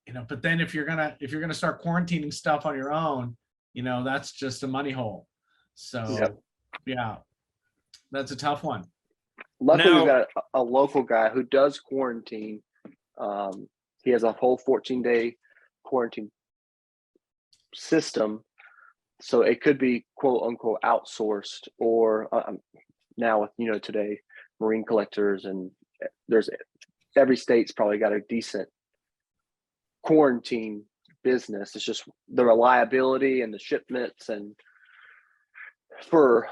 you know, but then if you're gonna start quarantining stuff on your own, you know, that's just a money hole. So yeah, that's a tough one. Luckily, we've got a local guy who does quarantine. He has a whole 14-day quarantine system, so it could be quote unquote outsourced, or now with, you know, today marine collectors, and every state's probably got a decent quarantine business. It's just the reliability and the shipments, and for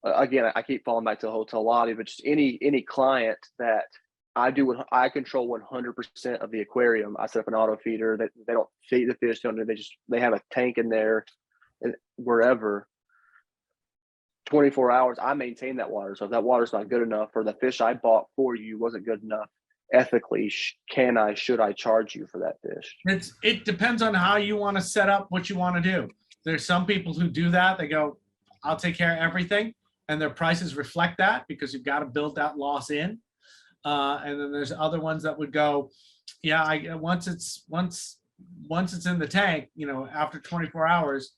again, I keep falling back to the hotel lobby, but just any client that I control 100% of the aquarium. I set up an auto feeder that they don't feed the fish. They have a tank in there, and wherever. 24 hours, I maintain that water. So if that water's not good enough, or the fish I bought for you wasn't good enough, ethically, should I charge you for that fish? It depends on how you want to set up what you want to do. There's some people who do that. They go, I'll take care of everything, and their prices reflect that, because you've got to build that loss in. And then there's other ones that would go, yeah, once it's in the tank, you know, after 24 hours,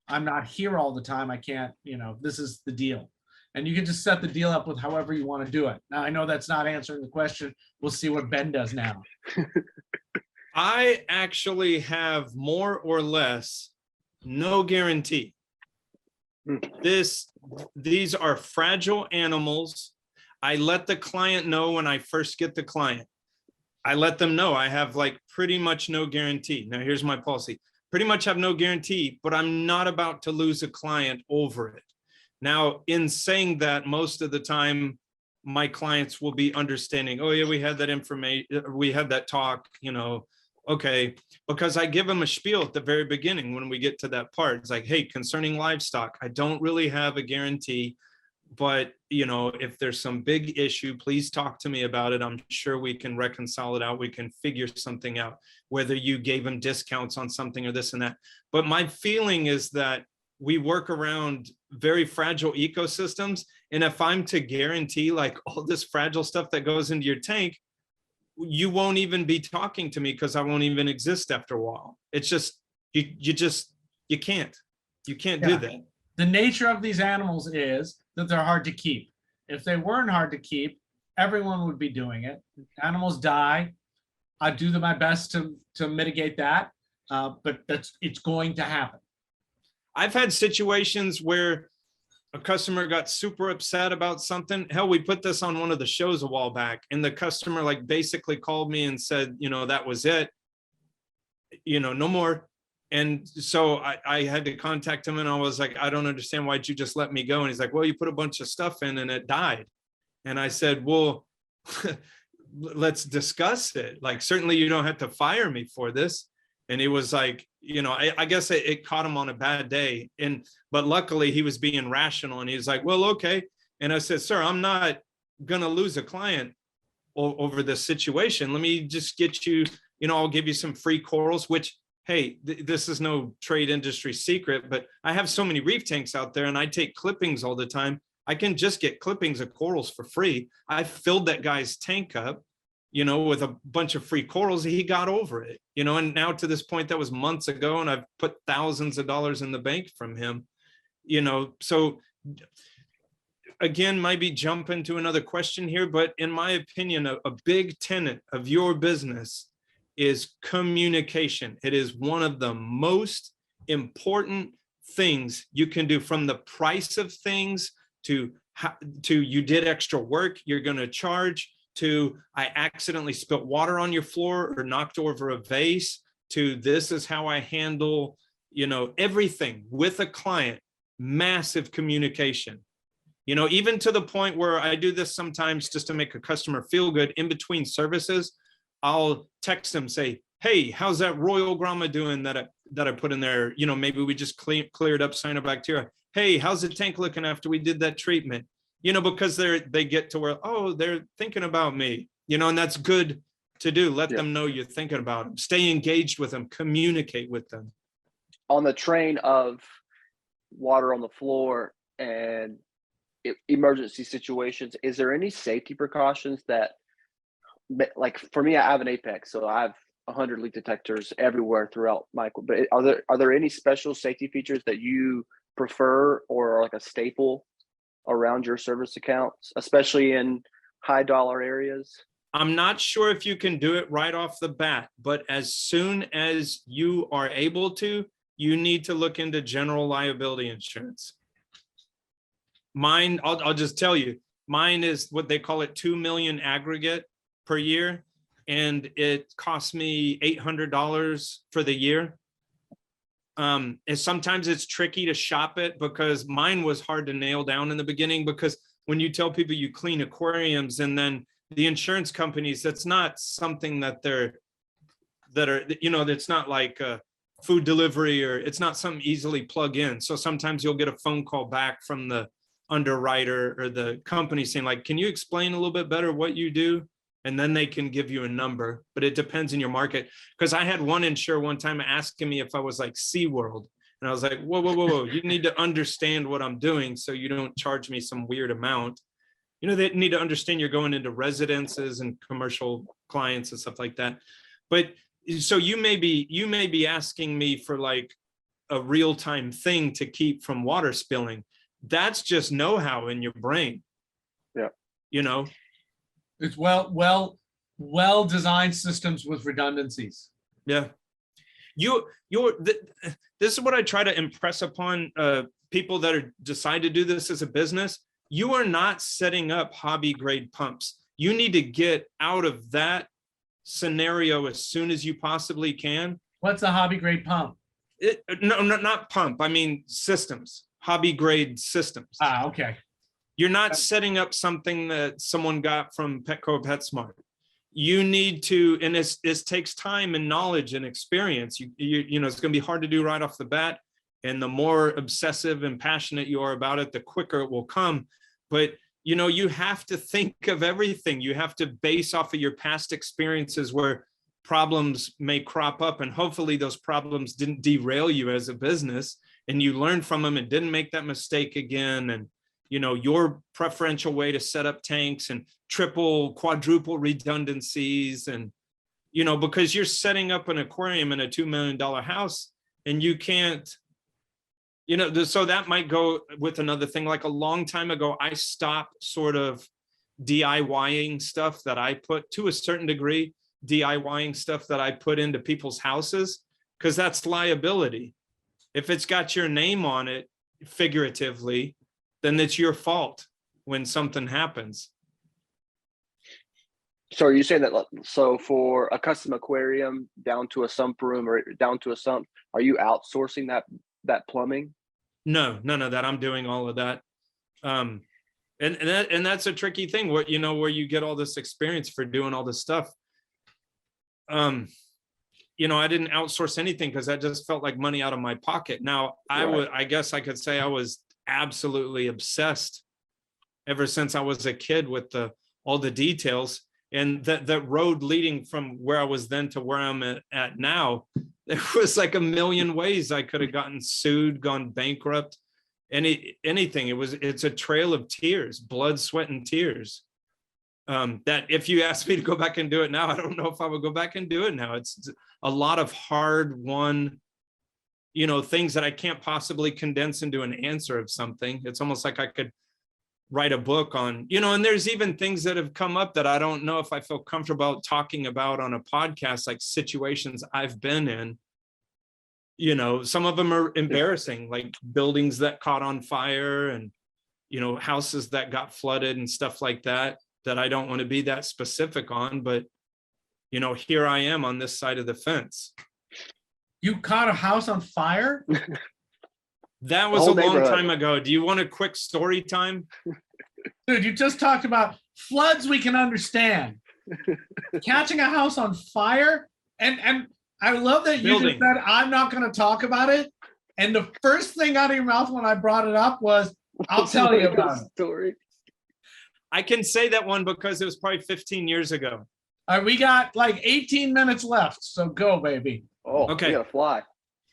I'm not here all the time. I can't, you know, this is the deal. And you can just set the deal up with however you want to do it. Now, I know that's not answering the question. We'll see what Ben does now. I actually have more or less no guarantee. These are fragile animals. I let the client know when I first get the client. I let them know I have like pretty much no guarantee. Now, here's my policy. Pretty much have no guarantee, but I'm not about to lose a client over it. Now, in saying that, most of the time, my clients will be understanding, oh yeah, we had that information, we had that talk, you know, okay, because I give them a spiel at the very beginning when we get to that part. It's like, hey, concerning livestock, I don't really have a guarantee. but you know, if there's some big issue, please talk to me about it. I'm sure we can reconcile it out. We can figure something out, whether you gave them discounts on something or this and that. But my feeling is that we work around very fragile ecosystems. And if I'm to guarantee like all this fragile stuff that goes into your tank, you won't even be talking to me because I won't even exist after a while. It's just, you can't do that. The nature of these animals is that they're hard to keep. If they weren't hard to keep, everyone would be doing it. Animals die. I do my best to mitigate that, but it's going to happen. I've had situations where a customer got super upset about something. Hell, we put this on one of the shows a while back, and the customer like basically called me and said, you know, that was it, you know, no more. And so I had to contact him, and I was like, I don't understand, why'd you just let me go? And he's like, well, you put a bunch of stuff in and it died. And I said, well, let's discuss it. Like, certainly you don't have to fire me for this. And he was like, you know, I guess it caught him on a bad day. But luckily he was being rational, and he was like, well, okay. And I said, sir, I'm not gonna lose a client over this situation. Let me just get you, you know, I'll give you some free corals, which, hey, this is no trade industry secret, but I have so many reef tanks out there and I take clippings all the time. I can just get clippings of corals for free. I filled that guy's tank up, you know, with a bunch of free corals. He got over it, you know, and now to this point, that was months ago, and I've put thousands of dollars in the bank from him, you know. So again, maybe jump into another question here, but in my opinion, a big tenet of your business is communication. It is one of the most important things you can do, from the price of things to you did extra work, you're going to charge, to I accidentally spilt water on your floor or knocked over a vase, to this is how I handle, you know, everything with a client. Massive communication, you know, even to the point where I do this sometimes just to make a customer feel good. In between services, I'll text them, say, hey, how's that Royal Grama doing that I put in there? You know, maybe we just cleared up cyanobacteria. Hey, how's the tank looking after we did that treatment? You know, because they get to where, oh, they're thinking about me, you know, and that's good to do. Let them know you're thinking about them. Stay engaged with them, communicate with them. On the train of water on the floor and emergency situations, is there any safety precautions that, like for me, I have an Apex, so I have 100 leak detectors everywhere throughout my, but are there any special safety features that you prefer or are like a staple around your service accounts, especially in high dollar areas? I'm not sure if you can do it right off the bat, but as soon as you are able to, you need to look into general liability insurance. Mine, I'll just tell you, mine is what they call it, 2 million aggregate per year. And it costs me $800 for the year. And sometimes it's tricky to shop it, because mine was hard to nail down in the beginning, because when you tell people you clean aquariums, and then the insurance companies, that's not something that are, you know, that's not like food delivery, or it's not something easily plug in. So sometimes you'll get a phone call back from the underwriter or the company saying like, can you explain a little bit better what you do? And then they can give you a number, but it depends on your market. Because I had one insurer one time asking me if I was like SeaWorld. And I was like, whoa. You need to understand what I'm doing so you don't charge me some weird amount. You know, they need to understand you're going into residences and commercial clients and stuff like that. But so you may be asking me for like a real-time thing to keep from water spilling. That's just know-how in your brain. Yeah. You know? It's well designed systems with redundancies. Yeah. This is what I try to impress upon people that decide to do this as a business. You are not setting up hobby grade pumps. You need to get out of that scenario as soon as you possibly can. What's a hobby grade pump? No, not pump. I mean systems, hobby grade systems. Ah, okay. You're not setting up something that someone got from Petco or PetSmart. You need to, and this takes time and knowledge and experience. You know, it's going to be hard to do right off the bat. And the more obsessive and passionate you are about it, the quicker it will come. but you know, you have to think of everything. You have to base off of your past experiences where problems may crop up, and hopefully those problems didn't derail you as a business and you learned from them and didn't make that mistake again. And you know, your preferential way to set up tanks and triple, quadruple redundancies. And you know, because you're setting up an aquarium in a $2 million house, and you can't, you know, so that might go with another thing. Like a long time ago, I stopped sort of DIYing stuff that I put, to a certain degree, DIYing stuff that I put into people's houses, because that's liability. If it's got your name on it, figuratively, then it's your fault when something happens. So are you saying that, so for a custom aquarium down to a sump room or down to a sump, are you outsourcing that plumbing? No, none of that. I'm doing all of that. And that's a tricky thing, what, you know, where you get all this experience for doing all this stuff. You know, I didn't outsource anything because that just felt like money out of my pocket. Now, I guess I could say I was absolutely obsessed ever since I was a kid with all the details. And that road leading from where I was then to where I'm at now, there was like a million ways I could have gotten sued, gone bankrupt, anything. It's a trail of tears, blood, sweat, and tears. That if you asked me to go back and do it now, I don't know if I would go back and do it now. It's a lot of hard won, you know, things that I can't possibly condense into an answer of something. It's almost like I could write a book on, you know, and there's even things that have come up that I don't know if I feel comfortable talking about on a podcast, like situations I've been in. You know, some of them are embarrassing, like buildings that caught on fire and, you know, houses that got flooded and stuff like that I don't want to be that specific on, but, you know, here I am on this side of the fence. You caught a house on fire? That was a long time ago. Do you want a quick story time? Dude, you just talked about floods we can understand. Catching a house on fire? And I love that you just said, I'm not going to talk about it. And the first thing out of your mouth when I brought it up was, I'll tell you about it. Story. I can say that one because it was probably 15 years ago. All right, we got like 18 minutes left. So go, baby. Oh, okay. You gotta fly.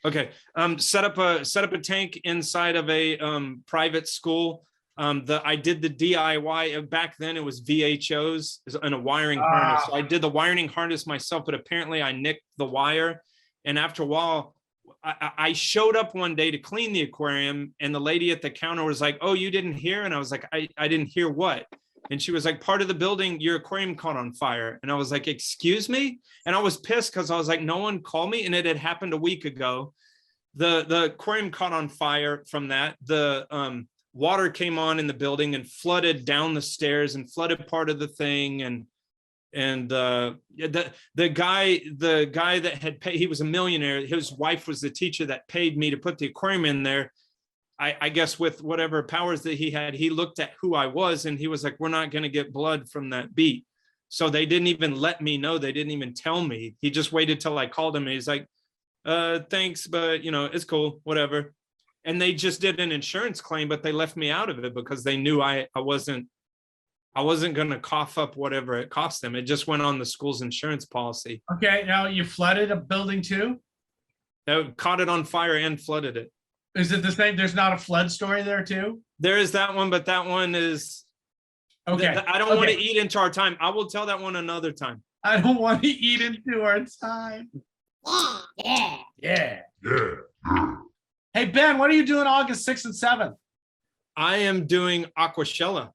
Okay. Set up a tank inside of a private school. I did the DIY. Back then it was VHOs and a wiring harness. So I did the wiring harness myself, but apparently I nicked the wire. And after a while, I showed up one day to clean the aquarium, and the lady at the counter was like, "Oh, you didn't hear?" And I was like, I didn't hear what? And she was like, "Part of the building, your aquarium caught on fire." And I was like, "Excuse me?" And I was pissed because I was like, no one called me. And it had happened a week ago. The aquarium caught on fire from that. The water came on in the building and flooded down the stairs and flooded part of the thing. And the guy that had paid, he was a millionaire. His wife was the teacher that paid me to put the aquarium in there. I guess with whatever powers that he had, he looked at who I was and he was like, "We're not going to get blood from that beat." So they didn't even let me know. They didn't even tell me. He just waited till I called him and he's like, "Thanks, but you know, it's cool, whatever." And they just did an insurance claim, but they left me out of it because they knew I wasn't going to cough up whatever it cost them. It just went on the school's insurance policy. Okay, now you flooded a building too? Caught it on fire and flooded it. Is it the same? There's not a flood story there too? There is that one, but that one is okay. I don't want to eat into our time. I will tell that one another time. I don't want to eat into our time. Yeah. Hey, Ben, what are you doing August 6th and 7th? I am doing AquaShella.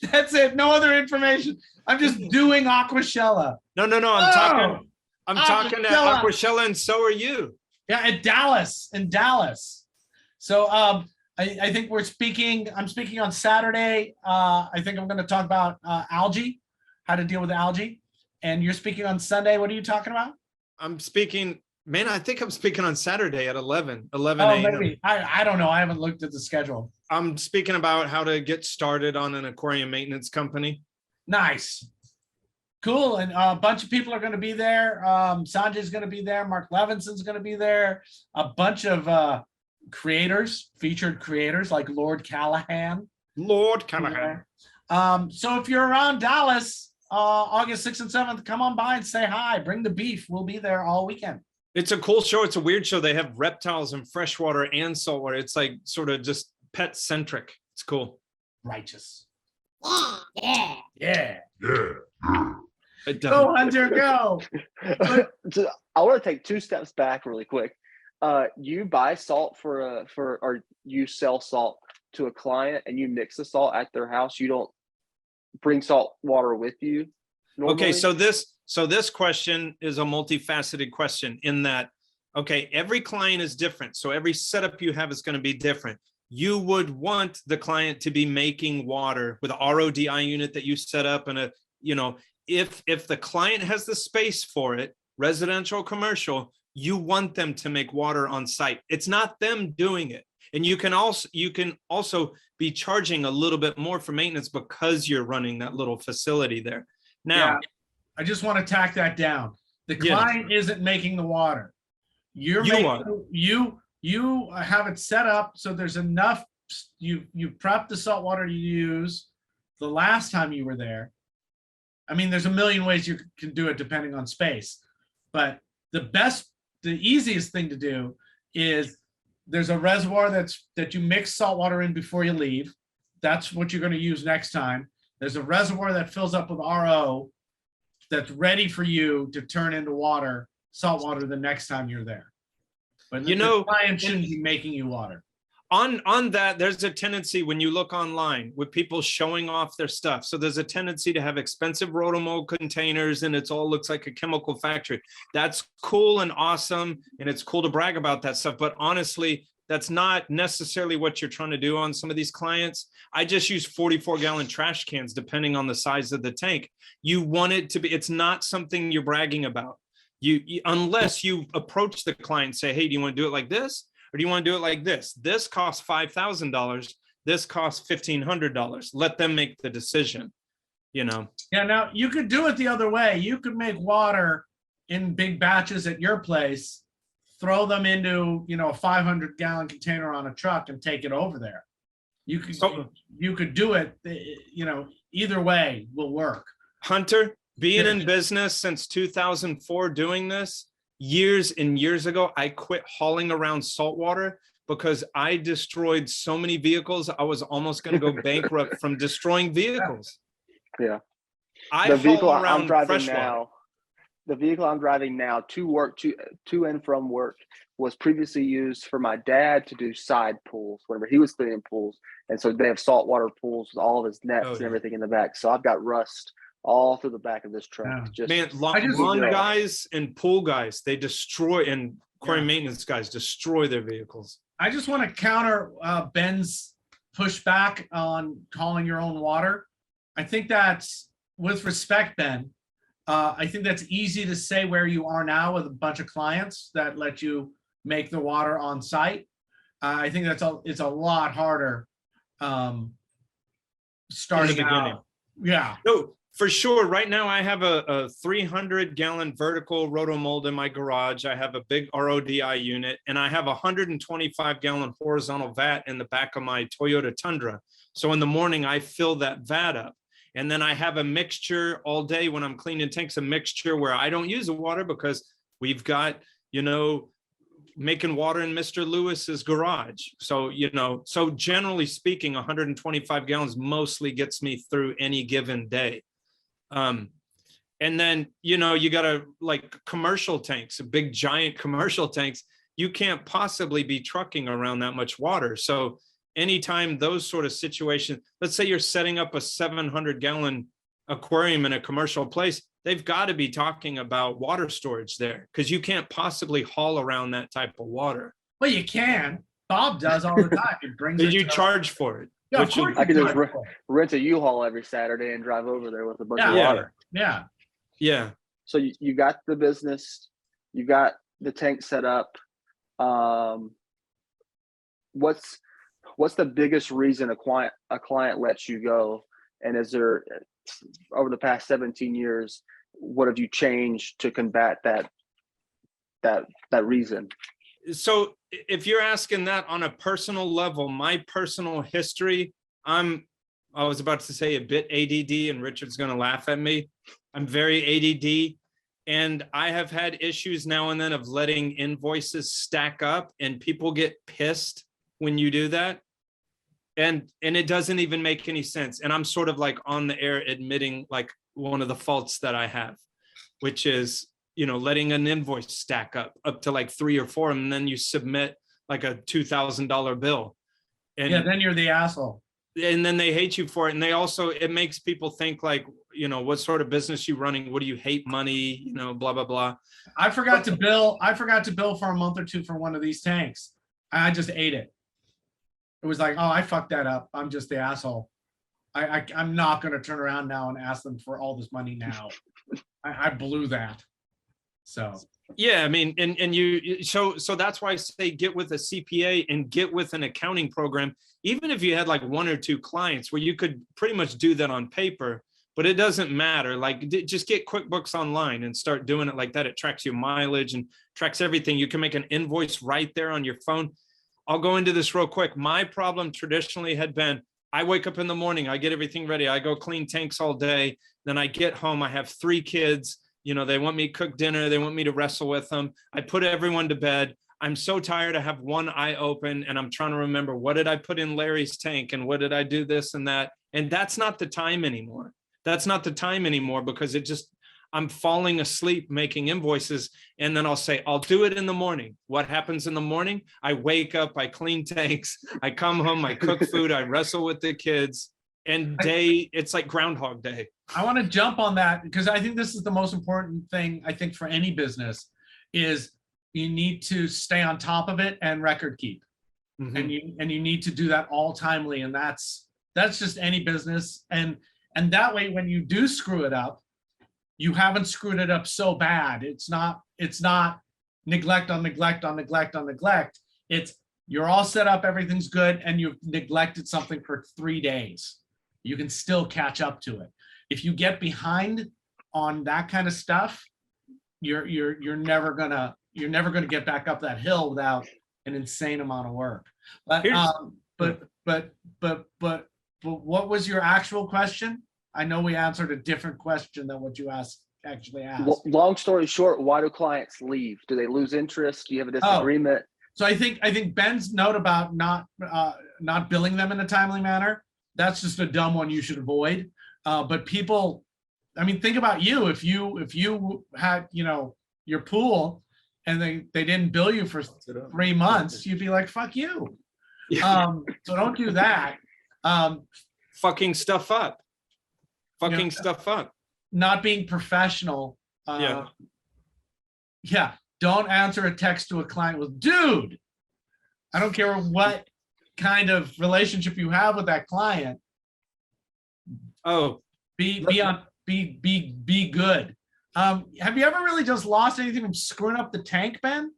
That's it. No other information. I'm just doing AquaShella. No. I'm talking to AquaShella, and so are you. Yeah, in Dallas. So I think I'm speaking on Saturday. I think I'm going to talk about algae, how to deal with algae. And you're speaking on Sunday. What are you talking about? I think I'm speaking on Saturday at 11 Oh, a.m. maybe. I don't know. I haven't looked at the schedule. I'm speaking about how to get started on an aquarium maintenance company. Nice. Cool. And a bunch of people are going to be there. Sanjay's going to be there. Mark Levinson's going to be there. A bunch of featured creators like Lord Callahan. Lord Callahan. So if you're around Dallas, August 6th and 7th, come on by and say hi. Bring the beef. We'll be there all weekend. It's a cool show. It's a weird show. They have reptiles and freshwater and saltwater. It's like sort of just pet centric. It's cool. Righteous. Yeah. Yeah. It Go, doesn't- Hunter, go. So I want to take 2 steps back really quick. You buy salt or you sell salt to a client and you mix the salt at their house. You don't bring salt water with you normally? Okay, so this question is a multifaceted question in that, okay, every client is different. So every setup you have is going to be different. You would want the client to be making water with a RODI unit that you set up and a, you know, if the client has the space for it, residential, commercial, you want them to make water on site. It's not them doing it. And you can also be charging a little bit more for maintenance because you're running that little facility there. Now, I just want to tack that down. The Yeah. client isn't making the water. You have it set up so there's enough. You prep the salt water you use the last time you were there. I mean, there's a million ways you can do it depending on space, but the easiest thing to do is there's a reservoir that you mix salt water in before you leave. That's what you're going to use next time. There's a reservoir that fills up with RO that's ready for you to turn into water, salt water, the next time you're there. But the client shouldn't be making you water. on that, there's a tendency when you look online with people showing off their stuff. So there's a tendency to have expensive rotomold containers and it's all looks like a chemical factory. That's cool and awesome. And it's cool to brag about that stuff. But honestly, that's not necessarily what you're trying to do on some of these clients. I just use 44-gallon trash cans, depending on the size of the tank. You want it to be, it's not something you're bragging about. Unless you approach the client and say, hey, do you want to do it like this? Or do you want to do it like this? This costs $5,000. This costs $1,500. Let them make the decision, you know? Yeah, now you could do it the other way. You could make water in big batches at your place, throw them into, a 500-gallon container on a truck and take it over there. You could do it, either way will work. Hunter, being in business since 2004 doing this, years and years ago, I quit hauling around saltwater because I destroyed so many vehicles. I was almost going to go bankrupt from destroying vehicles. Yeah. The vehicle I'm driving now to work, to and from work, was previously used for my dad to do side pools whenever he was cleaning pools. And so they have saltwater pools with all of his nets and everything in the back. So I've got rust all through the back of this truck. Yeah. Lawn guys and pool guys, they destroy, and aquarium maintenance guys destroy their vehicles. I just want to counter Ben's pushback on calling your own water. I think that's, with respect, Ben, I think that's easy to say where you are now with a bunch of clients that let you make the water on site. I think it's a lot harder starting out. Yeah. No, for sure. Right now I have a 300-gallon vertical rotomold in my garage. I have a big RODI unit, and I have a 125-gallon horizontal vat in the back of my Toyota Tundra. So in the morning I fill that vat up. And then I have a mixture all day when I'm cleaning tanks, a mixture where I don't use the water because we've got, making water in Mr. Lewis's garage. So, so generally speaking, 125 gallons mostly gets me through any given day. And then, you got like commercial tanks, big giant commercial tanks. You can't possibly be trucking around that much water. So anytime those sort of situations, let's say you're setting up a 700-gallon aquarium in a commercial place, they've got to be talking about water storage there because you can't possibly haul around that type of water. Well, you can. Bob does all the time. He brings Did you charge for it? Yeah, of course I could just rent a U-Haul every Saturday and drive over there with a bunch of water. Yeah. Yeah. So you got the business, you got the tank set up. What's the biggest reason a client lets you go? And is there, over the past 17 years, what have you changed to combat that reason? So if you're asking that on a personal level, my personal history, I was about to say a bit ADD, and Richard's going to laugh at me. I'm very ADD, and I have had issues now and then of letting invoices stack up, and people get pissed when you do that. And it doesn't even make any sense. And I'm sort of like on the air admitting like one of the faults that I have, which is, letting an invoice stack up to like 3 or 4, and then you submit like a $2,000 bill. And yeah, then you're the asshole. And then they hate you for it. And it makes people think like, what sort of business you running? What do you hate money? Blah, blah, blah. I forgot to bill for a month or two for one of these tanks. I just ate it. It was like, oh, I fucked that up. I'm just the asshole. I'm not going to turn around now and ask them for all this money now. I blew that. So yeah, I mean, so that's why I say get with a CPA and get with an accounting program, even if you had like 1 or 2 clients where you could pretty much do that on paper, but it doesn't matter. Like just get QuickBooks Online and start doing it like that. It tracks your mileage and tracks everything. You can make an invoice right there on your phone. I'll go into this real quick. My problem traditionally had been, I wake up in the morning, I get everything ready. I go clean tanks all day. Then I get home, I have 3 kids. They want me to cook dinner. They want me to wrestle with them. I put everyone to bed. I'm so tired. I have one eye open and I'm trying to remember, what did I put in Larry's tank and what did I do this and that? And that's not the time anymore. That's not the time anymore because I'm falling asleep making invoices. And then I'll say, I'll do it in the morning. What happens in the morning? I wake up, I clean tanks, I come home, I cook food, I wrestle with the kids. And it's like Groundhog Day. I want to jump on that because I think this is the most important thing, I think, for any business is you need to stay on top of it and record keep. Mm-hmm. And you need to do that all timely. And that's just any business. And that way, when you do screw it up, you haven't screwed it up so bad. It's not neglect on neglect on neglect on neglect. It's you're all set up, everything's good, and you've neglected something for 3 days. You can still catch up to it. If you get behind on that kind of stuff, you're never gonna get back up that hill without an insane amount of work. But what was your actual question? I know we answered a different question than what you actually asked. Well, long story short, why do clients leave? Do they lose interest? Do you have a disagreement? So I think Ben's note about not billing them in a timely manner, that's just a dumb one you should avoid. But people, I mean, think about you. If you had, your pool and they didn't bill you for 3 months, you'd be like, fuck you. So don't do that. Fucking stuff up. Stuff up. Not being professional. Yeah. Don't answer a text to a client with, dude, I don't care what kind of relationship you have with that client. Oh, be good. Have you ever really just lost anything from screwing up the tank, Ben?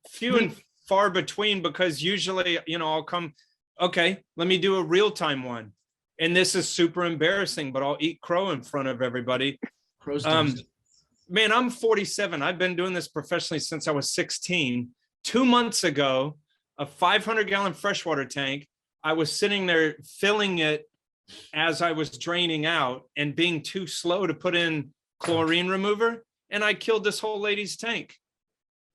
Few and far between, because usually, I'll come, okay, let me do a real-time one. And this is super embarrassing, but I'll eat crow in front of everybody. Crow's man, I'm 47. I've been doing this professionally since I was 16. 2 months ago, a 500-gallon freshwater tank, I was sitting there filling it as I was draining out and being too slow to put in chlorine remover, and I killed this whole lady's tank.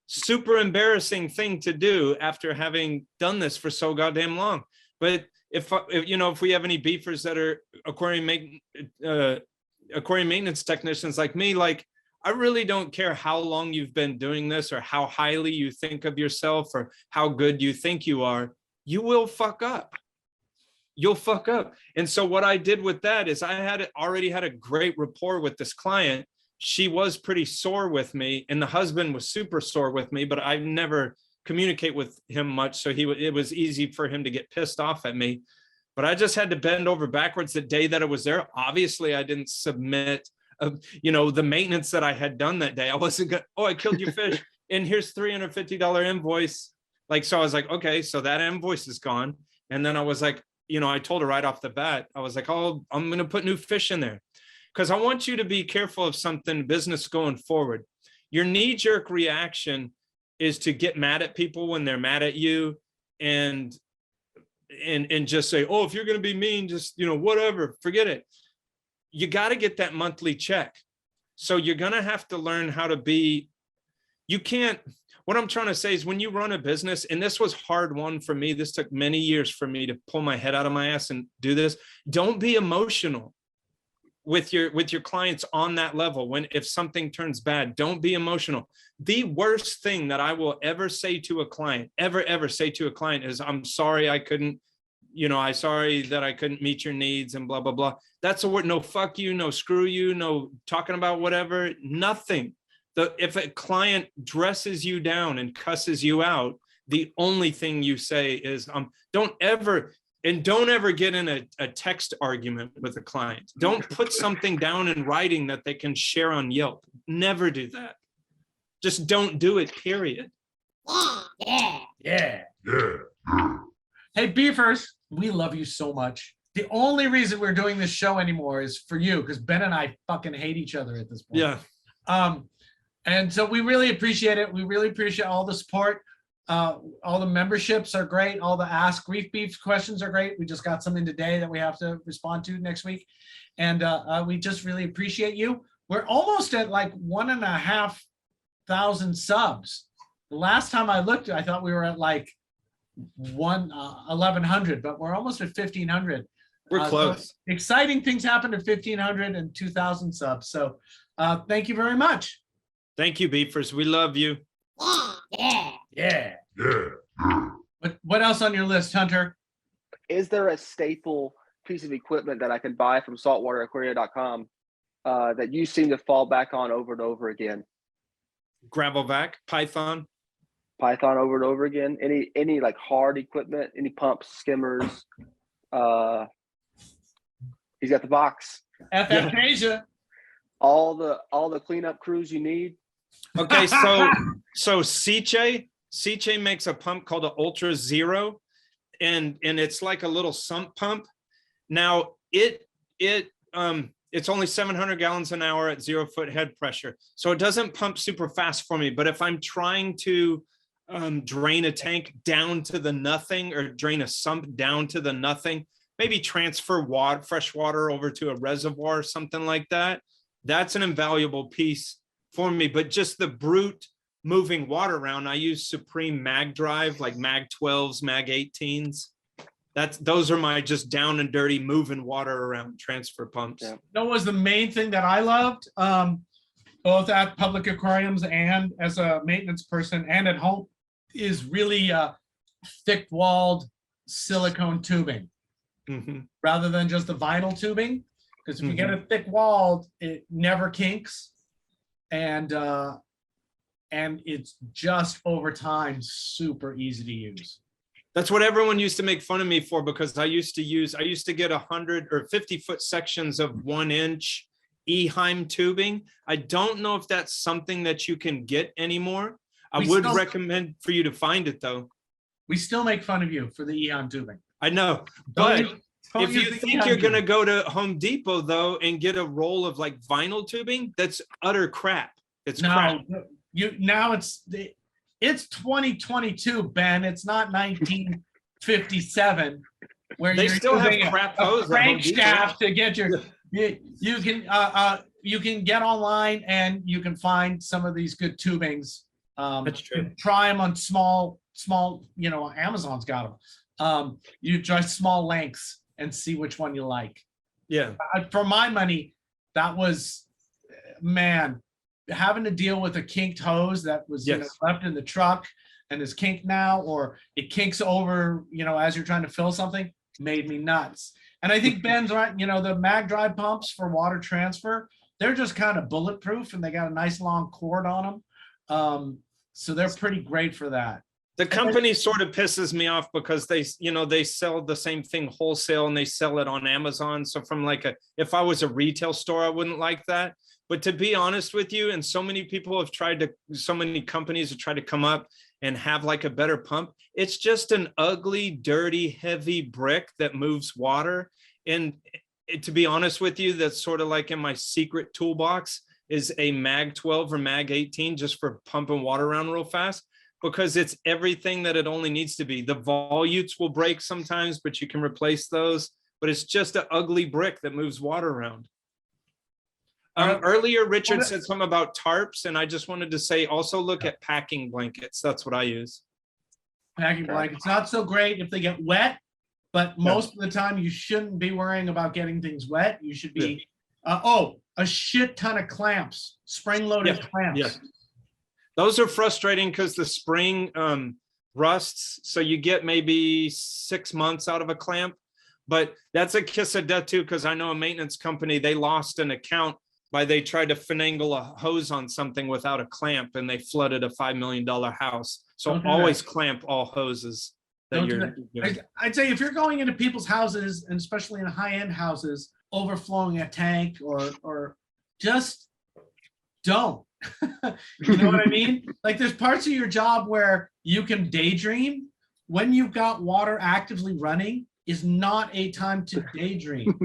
Super embarrassing thing to do after having done this for so goddamn long. But if we have any beefers that are aquarium maintenance technicians like me, like, I really don't care how long you've been doing this or how highly you think of yourself or how good you think you are. You will fuck up. You'll fuck up. And so what I did with that is I already had a great rapport with this client. She was pretty sore with me, and the husband was super sore with me, but I never communicate with him much. So it was easy for him to get pissed off at me. But I just had to bend over backwards the day that I was there. Obviously, I didn't submit the maintenance that I had done that day. I wasn't going, I killed your fish, and here's $350 invoice. So I was like, okay, so that invoice is gone. And then I was like, I told her right off the bat, I was like, I'm going to put new fish in there because I want you to be careful of something business going forward. Your knee-jerk reaction is to get mad at people when they're mad at you, and just say, oh, if you're going to be mean, just, whatever, forget it. You got to get that monthly check. So you're going to have to learn how to be, what I'm trying to say is, when you run a business, and this was hard one for me, this took many years for me to pull my head out of my ass and do this. Don't be emotional with your clients on that level. If something turns bad, don't be emotional. The worst thing that I will ever say to a client, ever say to a client, is, I'm sorry I couldn't, I'm sorry that I couldn't meet your needs and blah, blah, blah. That's a word. No, fuck you, no, screw you, no talking about whatever, nothing. If a client dresses you down and cusses you out, the only thing you say is, don't ever get in a text argument with a client. Don't put something down in writing that they can share on Yelp. Never do that. Just don't do it, period. Yeah. Hey, Beefers, we love you so much. The only reason we're doing this show anymore is for you, because Ben and I fucking hate each other at this point. Yeah. And so we really appreciate it. We really appreciate all the support. All the memberships are great. All the Ask Reef Beef questions are great. We just got some in today that we have to respond to next week. And we just really appreciate you. We're almost at like 1,500 subs. The last time I looked, I thought we were at like 1,100, but we're almost at 1,500. We're close. So exciting things happen at 1,500 and 2,000 subs. So thank you very much. Thank you, Beefers. We love you. Yeah. What else on your list, Hunter? Is there a staple piece of equipment that I can buy from saltwateraquaria.com that you seem to fall back on over and over again? Gravel vac, Python. Python over and over again. Any like hard equipment, any pumps, skimmers. He's got the box. FF Asia. All the cleanup crews you need. Okay, so Seche makes a pump called an Ultra Zero, and it's like a little sump pump. Now it's only 700 gallons an hour at 0 foot head pressure, so it doesn't pump super fast for me. But if I'm trying to drain a tank down to the nothing, or drain a sump down to the nothing, maybe transfer fresh water over to a reservoir, something like that, that's an invaluable piece for me. But just the brute moving water around, I use Supreme Mag Drive, like Mag 12s, Mag 18s. Those are my just down and dirty moving water around transfer pumps. Yeah. That was the main thing that I loved, both at public aquariums and as a maintenance person and at home, is really thick-walled silicone tubing, rather than just the vinyl tubing. Because if you get a thick-walled, it never kinks, and it's just over time super easy to use. That's what everyone used to make fun of me for, because I used to get 100 or 50 foot sections of 1 inch Eheim tubing. I don't know if that's something that you can get anymore. I would recommend for you to find it though. We still make fun of you for the Eheim tubing. I know, but if you think you're going to go to Home Depot though and get a roll of like vinyl tubing, that's utter crap. It's crap. It's 2022, Ben. It's not 1957 where they you're still have using crap a hose crankshaft to get your. You can get online and you can find some of these good tubings. That's true. Try them on small. Amazon's got them. You try small lengths and see which one you like. Yeah. For my money, that was, man, having to deal with a kinked hose that was left in the truck and is kinked now, or it kinks over, as you're trying to fill something, made me nuts. And I think Ben's right. The Mag Drive pumps for water transfer, they're just kind of bulletproof and they got a nice long cord on them. So they're pretty great for that. The company sort of pisses me off because they sell the same thing wholesale and they sell it on Amazon. So if I was a retail store, I wouldn't like that. But to be honest with you, and so many companies have tried to come up and have like a better pump. It's just an ugly, dirty, heavy brick that moves water. And to be honest with you, that's sort of like in my secret toolbox. is a mag 12 or mag 18 just for pumping water around real fast, because it's everything that it only needs to be. The volutes will break sometimes, but you can replace those. But it's just an ugly brick that moves water around. Earlier, Richard said something about tarps, and I just wanted to say also look at packing blankets. That's what I use. Packing blankets, not so great if they get wet, but most of the time you shouldn't be worrying about getting things wet. You should be, a shit ton of clamps, spring-loaded clamps. Yeah. Those are frustrating because the spring rusts, so you get maybe 6 months out of a clamp. But that's a kiss of death too, because I know a maintenance company, they lost an account by they tried to finagle a hose on something without a clamp, and they flooded a $5 million house. So always clamp all hoses that you're doing. I'd say if you're going into people's houses, and especially in high-end houses, overflowing a tank or just don't. You know what I mean? Like there's parts of your job where you can daydream. When you've got water actively running is not a time to daydream.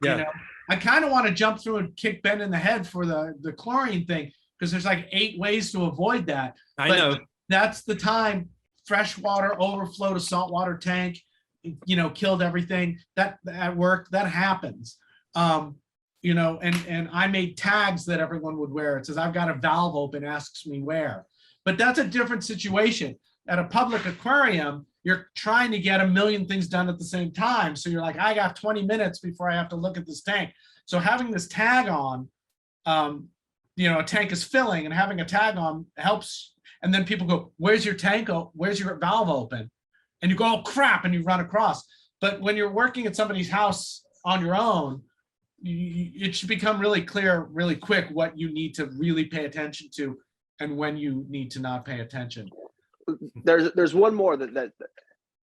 Yeah. You know? I kind of want to jump through and kick Ben in the head for the chlorine thing, because there's like 8 ways to avoid that. I know. That's the time freshwater overflowed a saltwater tank, you know, killed everything. That at work, that happens. You know, and I made tags that everyone would wear. It says, I've got a valve open, asks me where. But that's a different situation. At a public aquarium, you're trying to get a million things done at the same time. So you're like, I got 20 minutes before I have to look at this tank. So having this tag on, you know, a tank is filling, and having a tag on helps. And then people go, where's your tank? Where's your valve open? And you go, oh crap, and you run across. But when you're working at somebody's house on your own, it should become really clear really quick what you need to really pay attention to and when you need to not pay attention. There's one more that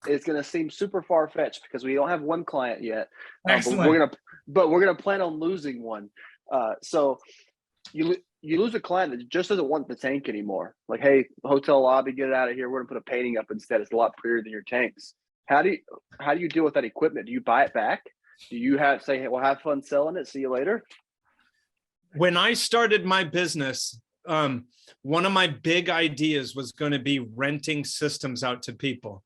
is going to seem super far-fetched because we don't have one client yet. But we're gonna plan on losing one. So you lose a client that just doesn't want the tank anymore. Like, hey, hotel lobby, get it out of here. We're gonna put a painting up instead. It's a lot prettier than your tanks. How do you deal with that equipment? Do you buy it back? Do you say, hey, well, have fun selling it, see you later? When I started my business, one of my big ideas was going to be renting systems out to people.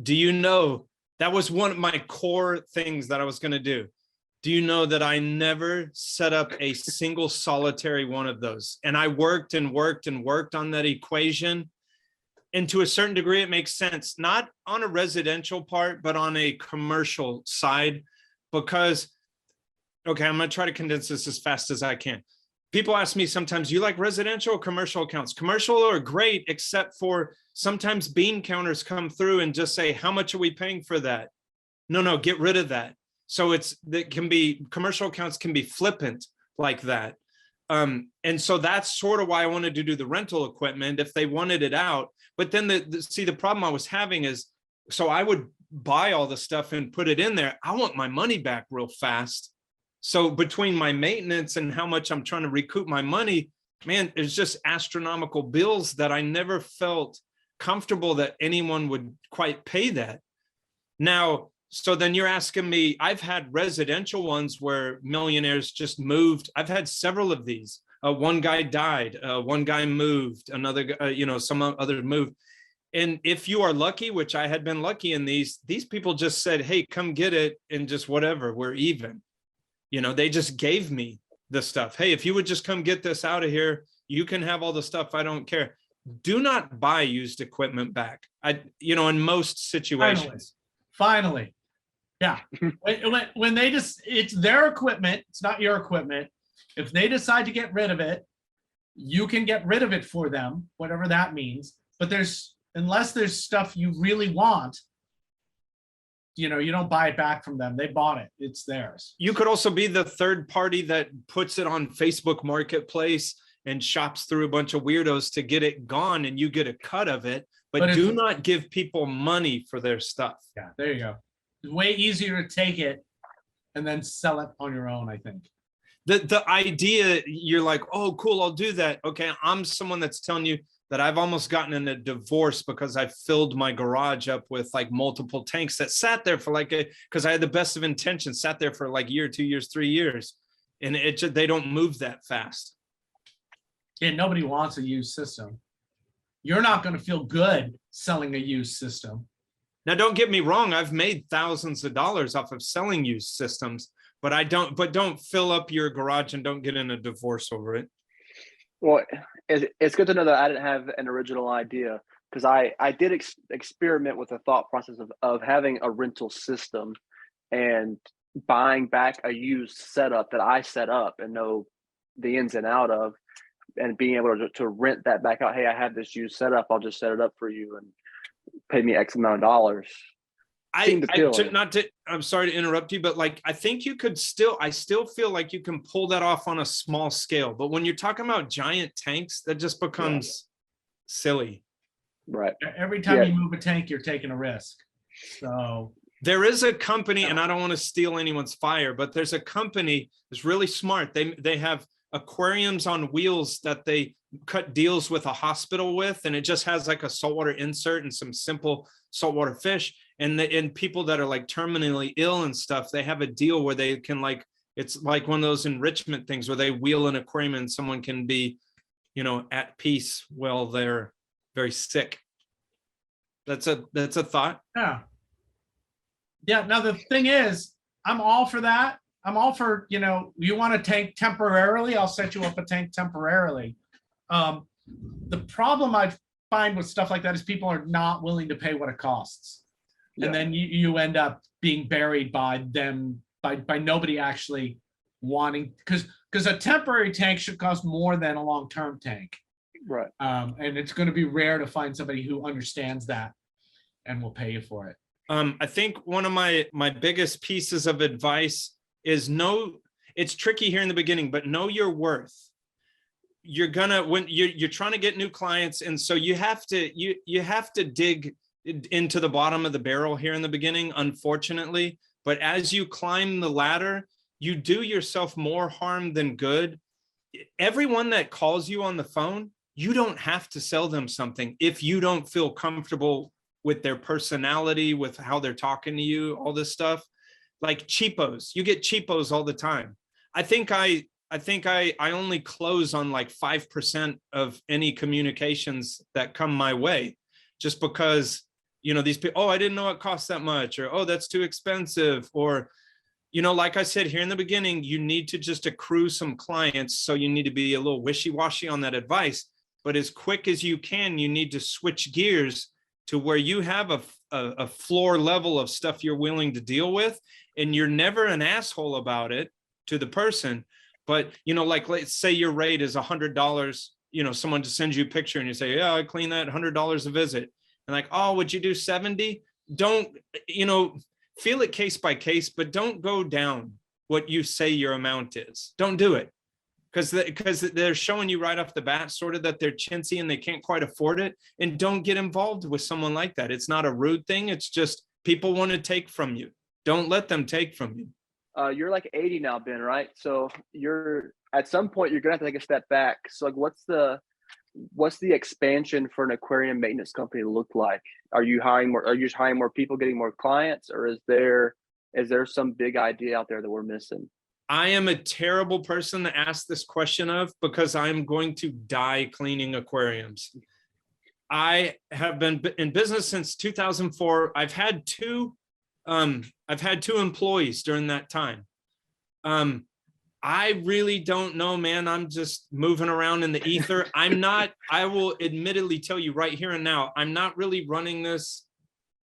Do you know that was one of my core things that I was going to do? Do you know that I never set up a single solitary one of those? And I worked and worked and worked on that equation. And to a certain degree, it makes sense, not on a residential part, but on a commercial side. Because, okay, I'm going to try to condense this as fast as I can. People ask me sometimes, you like residential or commercial accounts? Commercial are great, except for sometimes bean counters come through and just say, how much are we paying for that? No, get rid of that. So commercial accounts can be flippant like that. And so that's sort of why I wanted to do the rental equipment if they wanted it out. But then the problem I was having is, so I would buy all the stuff and put it in there. I want my money back real fast. So between my maintenance and how much I'm trying to recoup my money, man, it's just astronomical bills that I never felt comfortable that anyone would quite pay that. Now, so then you're asking me, I've had residential ones where millionaires just moved. I've had several of these. One guy died, one guy moved, another, some other moved. And if you are lucky, which I had been lucky in these people just said, hey, come get it, and just whatever, we're even. You know, they just gave me the stuff. Hey, if you would just come get this out of here, you can have all the stuff. I don't care. Do not buy used equipment back. In most situations. Finally. Yeah. when they it's their equipment, it's not your equipment. If they decide to get rid of it, you can get rid of it for them, whatever that means. But unless there's stuff you really want, you don't buy it back from them. They bought it. It's theirs. You could also be the third party that puts it on Facebook Marketplace and shops through a bunch of weirdos to get it gone, and you get a cut of it. But do not give people money for their stuff. Yeah, there you go. It's way easier to take it and then sell it on your own, I think. The idea, you're like, oh, cool, I'll do that. Okay, I'm someone that's telling you that I've almost gotten in a divorce because I filled my garage up with like multiple tanks that sat there for because I had the best of intentions, sat there for like a year, 2 years, 3 years. And they don't move that fast. Yeah, nobody wants a used system. You're not going to feel good selling a used system. Now, don't get me wrong. I've made thousands of dollars off of selling used systems, but don't fill up your garage and don't get in a divorce over it. Well, it's good to know that I didn't have an original idea, because I did experiment with the thought process of having a rental system and buying back a used setup that I set up and know the ins and out of, and being able to rent that back out. Hey, I have this used setup. I'll just set it up for you and pay me X amount of dollars. I'm sorry to interrupt you, but like, I think you could I still feel like you can pull that off on a small scale. But when you're talking about giant tanks, that just becomes silly. Right. Every time you move a tank, you're taking a risk. So there is a company, and I don't want to steal anyone's fire, but there's a company that's really smart. They have aquariums on wheels that they cut deals with a hospital with, and it just has like a saltwater insert and some simple saltwater fish. And people that are like terminally ill and stuff, they have a deal where they can, like, it's like one of those enrichment things where they wheel an aquarium and someone can be, at peace while they're very sick. That's a thought. Yeah. Now the thing is, I'm all for that. I'm all for, you want a tank temporarily, I'll set you up a tank temporarily. The problem I find with stuff like that is people are not willing to pay what it costs. Yeah. And then you end up being buried by them, by nobody actually wanting, because a temporary tank should cost more than a long-term tank. Right. And it's going to be rare to find somebody who understands that and will pay you for it. I think one of my biggest pieces of advice is it's tricky here in the beginning, but know your worth. When you're trying to get new clients, and so you have to dig into the bottom of the barrel here in the beginning, unfortunately. But as you climb the ladder, you do yourself more harm than good. Everyone that calls you on the phone, you don't have to sell them something if you don't feel comfortable with their personality, with how they're talking to you, all this stuff. Like cheapos, you get cheapos all the time. I think I only close on like 5% of any communications that come my way, just because, these people, oh, I didn't know it cost that much, or, oh, that's too expensive. Or, like I said here in the beginning, you need to just accrue some clients. So you need to be a little wishy-washy on that advice, but as quick as you can, you need to switch gears to where you have a floor level of stuff you're willing to deal with. And you're never an asshole about it to the person. But, like, let's say your rate is $100, someone just sends you a picture and you say, yeah, I clean that, $100 a visit. And like, oh, would you do 70? Don't, feel it case by case, but don't go down what you say your amount is. Don't do it. Because they're showing you right off the bat sort of that they're chintzy and they can't quite afford it. And don't get involved with someone like that. It's not a rude thing. It's just people want to take from you. Don't let them take from you. You're like 80 now, Ben, right? So at some point you're gonna have to take a step back. So like, what's the expansion for an aquarium maintenance company look like? Are you hiring more people, getting more clients, or is there some big idea out there that we're missing? I am a terrible person to ask this question of, because I'm going to die cleaning aquariums. I have been in business since 2004. I've had two employees during that time. I really don't know, man. I'm just moving around in the ether. I will admittedly tell you right here and now, I'm not really running this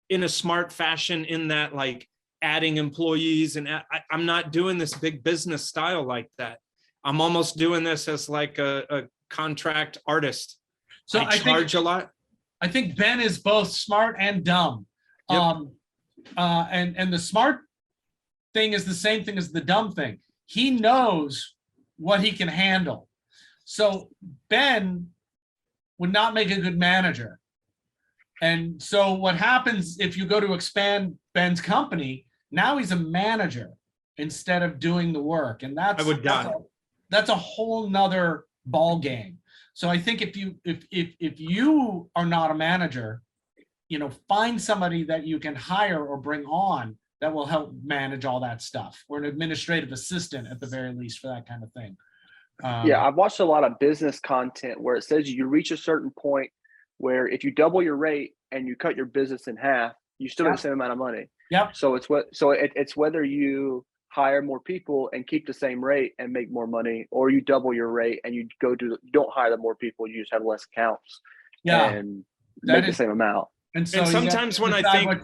in a smart fashion, in that, like, adding employees, and I'm not doing this big business style like that. I'm almost doing this as like a contract artist. So I charge a lot. I think Ben is both smart and dumb. Yep. And the smart thing is the same thing as the dumb thing. He knows what he can handle. So Ben would not make a good manager. And so what happens if you go to expand Ben's company, now he's a manager instead of doing the work. And that's a whole nother ball game. So I think if you are not a manager, find somebody that you can hire or bring on that will help manage all that stuff, or an administrative assistant at the very least for that kind of thing. Yeah, I've watched a lot of business content where it says you reach a certain point where if you double your rate and you cut your business in half, you still get the same amount of money. Yep. So it's whether you hire more people and keep the same rate and make more money, or you double your rate and you don't hire the more people, you just have less accounts and make the same amount. And so And sometimes when I think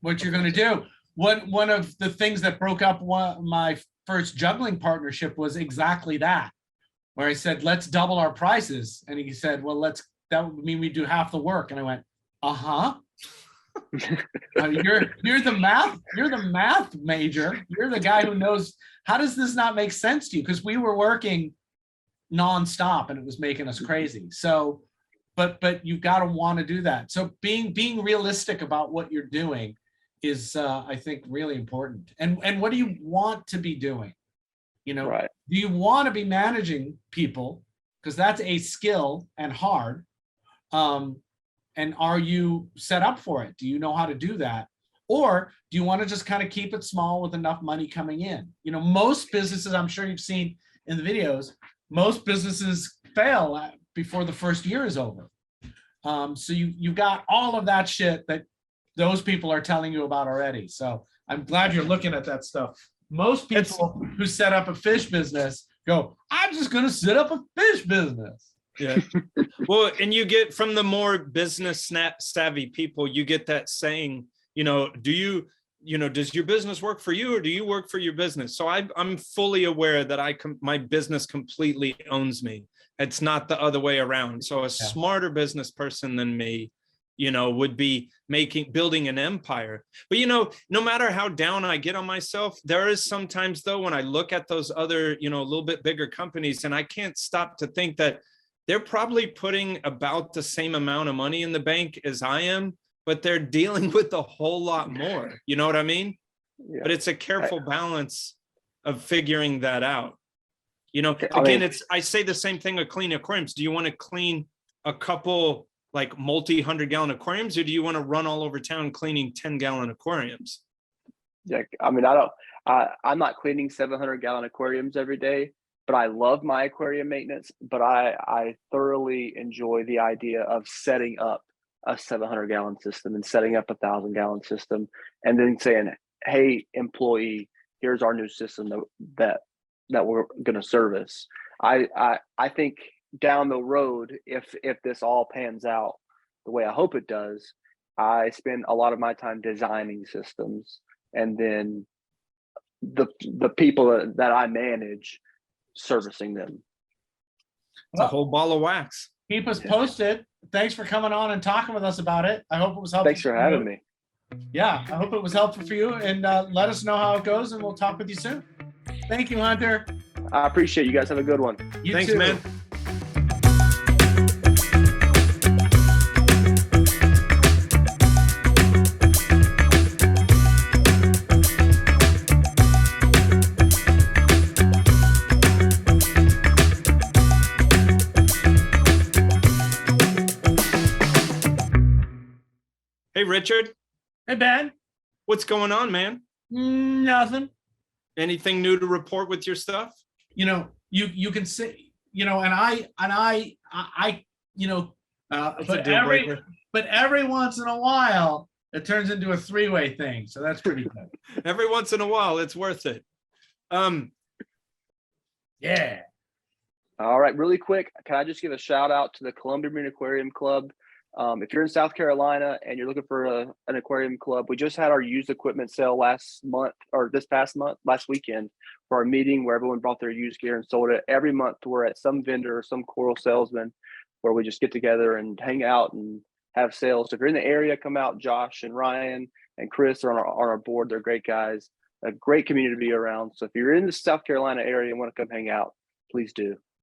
what you're going to do, one of the things that broke up my first juggling partnership was exactly that, where I said, let's double our prices. And he said, well, that would mean we do half the work. And I went, uh-huh. You're the math major. You're the guy who knows, how does this not make sense to you? Because we were working nonstop and it was making us crazy. So, but you've got to want to do that. So being realistic about what you're doing is, I think, really important. And what do you want to be doing? You know, Right. Do you want to be managing people? Because that's a skill and hard. And are you set up for it? Do you know how to do that? Or do you want to just kind of keep it small with enough money coming in? You know, most businesses, I'm sure you've seen in the videos, most businesses fail before the first year is over. So you got all of that shit that those people are telling you about already. So I'm glad you're looking at that stuff. Most people who set up a fish business go, I'm just going to set up a fish business. Yeah. Well, and you get from the more business savvy people, you get that saying, you know, does your business work for you or do you work for your business? So I'm fully aware that my business completely owns me. It's not the other way around. So a smarter business person than me, you know, would be building an empire. But, you know, no matter how down I get on myself, there is sometimes though, when I look at those other, you know, a little bit bigger companies, and I can't stop to think that they're probably putting about the same amount of money in the bank as I am, but they're dealing with a whole lot more. You know what I mean? Yeah. But it's a careful balance of figuring that out. You know, again, I say the same thing with cleaning aquariums. Do you want to clean a couple like multi-100-gallon aquariums, or do you want to run all over town cleaning 10-gallon aquariums? Yeah, I mean, I'm not cleaning 700-gallon aquariums every day, but I love my aquarium maintenance. But I thoroughly enjoy the idea of setting up a 700-gallon system and setting up a 1,000-gallon system, and then saying, "Hey, employee, here's our new system that we're going to service." I think down the road, if this all pans out the way I hope it does, I spend a lot of my time designing systems, and then the people that I manage servicing them. It's a whole ball of wax. Keep us posted. Thanks for coming on and talking with us about it. I hope it was helpful. Thanks for having me. Yeah, I hope it was helpful for you, and let us know how it goes, and we'll talk with you soon. Thank you, Hunter. I appreciate you guys. Have a good one. Thanks, man. Hey, Richard. Hey, Ben. What's going on, man? Nothing. Anything new to report with your stuff? You know, you can say, you know, and I, you know, but every once in a while it turns into a three-way thing, so that's pretty good. Every once in a while, it's worth it. Yeah. All right, really quick, can I just give a shout out to the Columbia Marine Aquarium Club? If you're in South Carolina and you're looking for an aquarium club, we just had our used equipment sale last weekend, for our meeting where everyone brought their used gear and sold it. Every month we're at some vendor or some coral salesman where we just get together and hang out and have sales. So if you're in the area, come out. Josh and Ryan and Chris are on our board. They're great guys, a great community to be around. So if you're in the South Carolina area and want to come hang out, please do.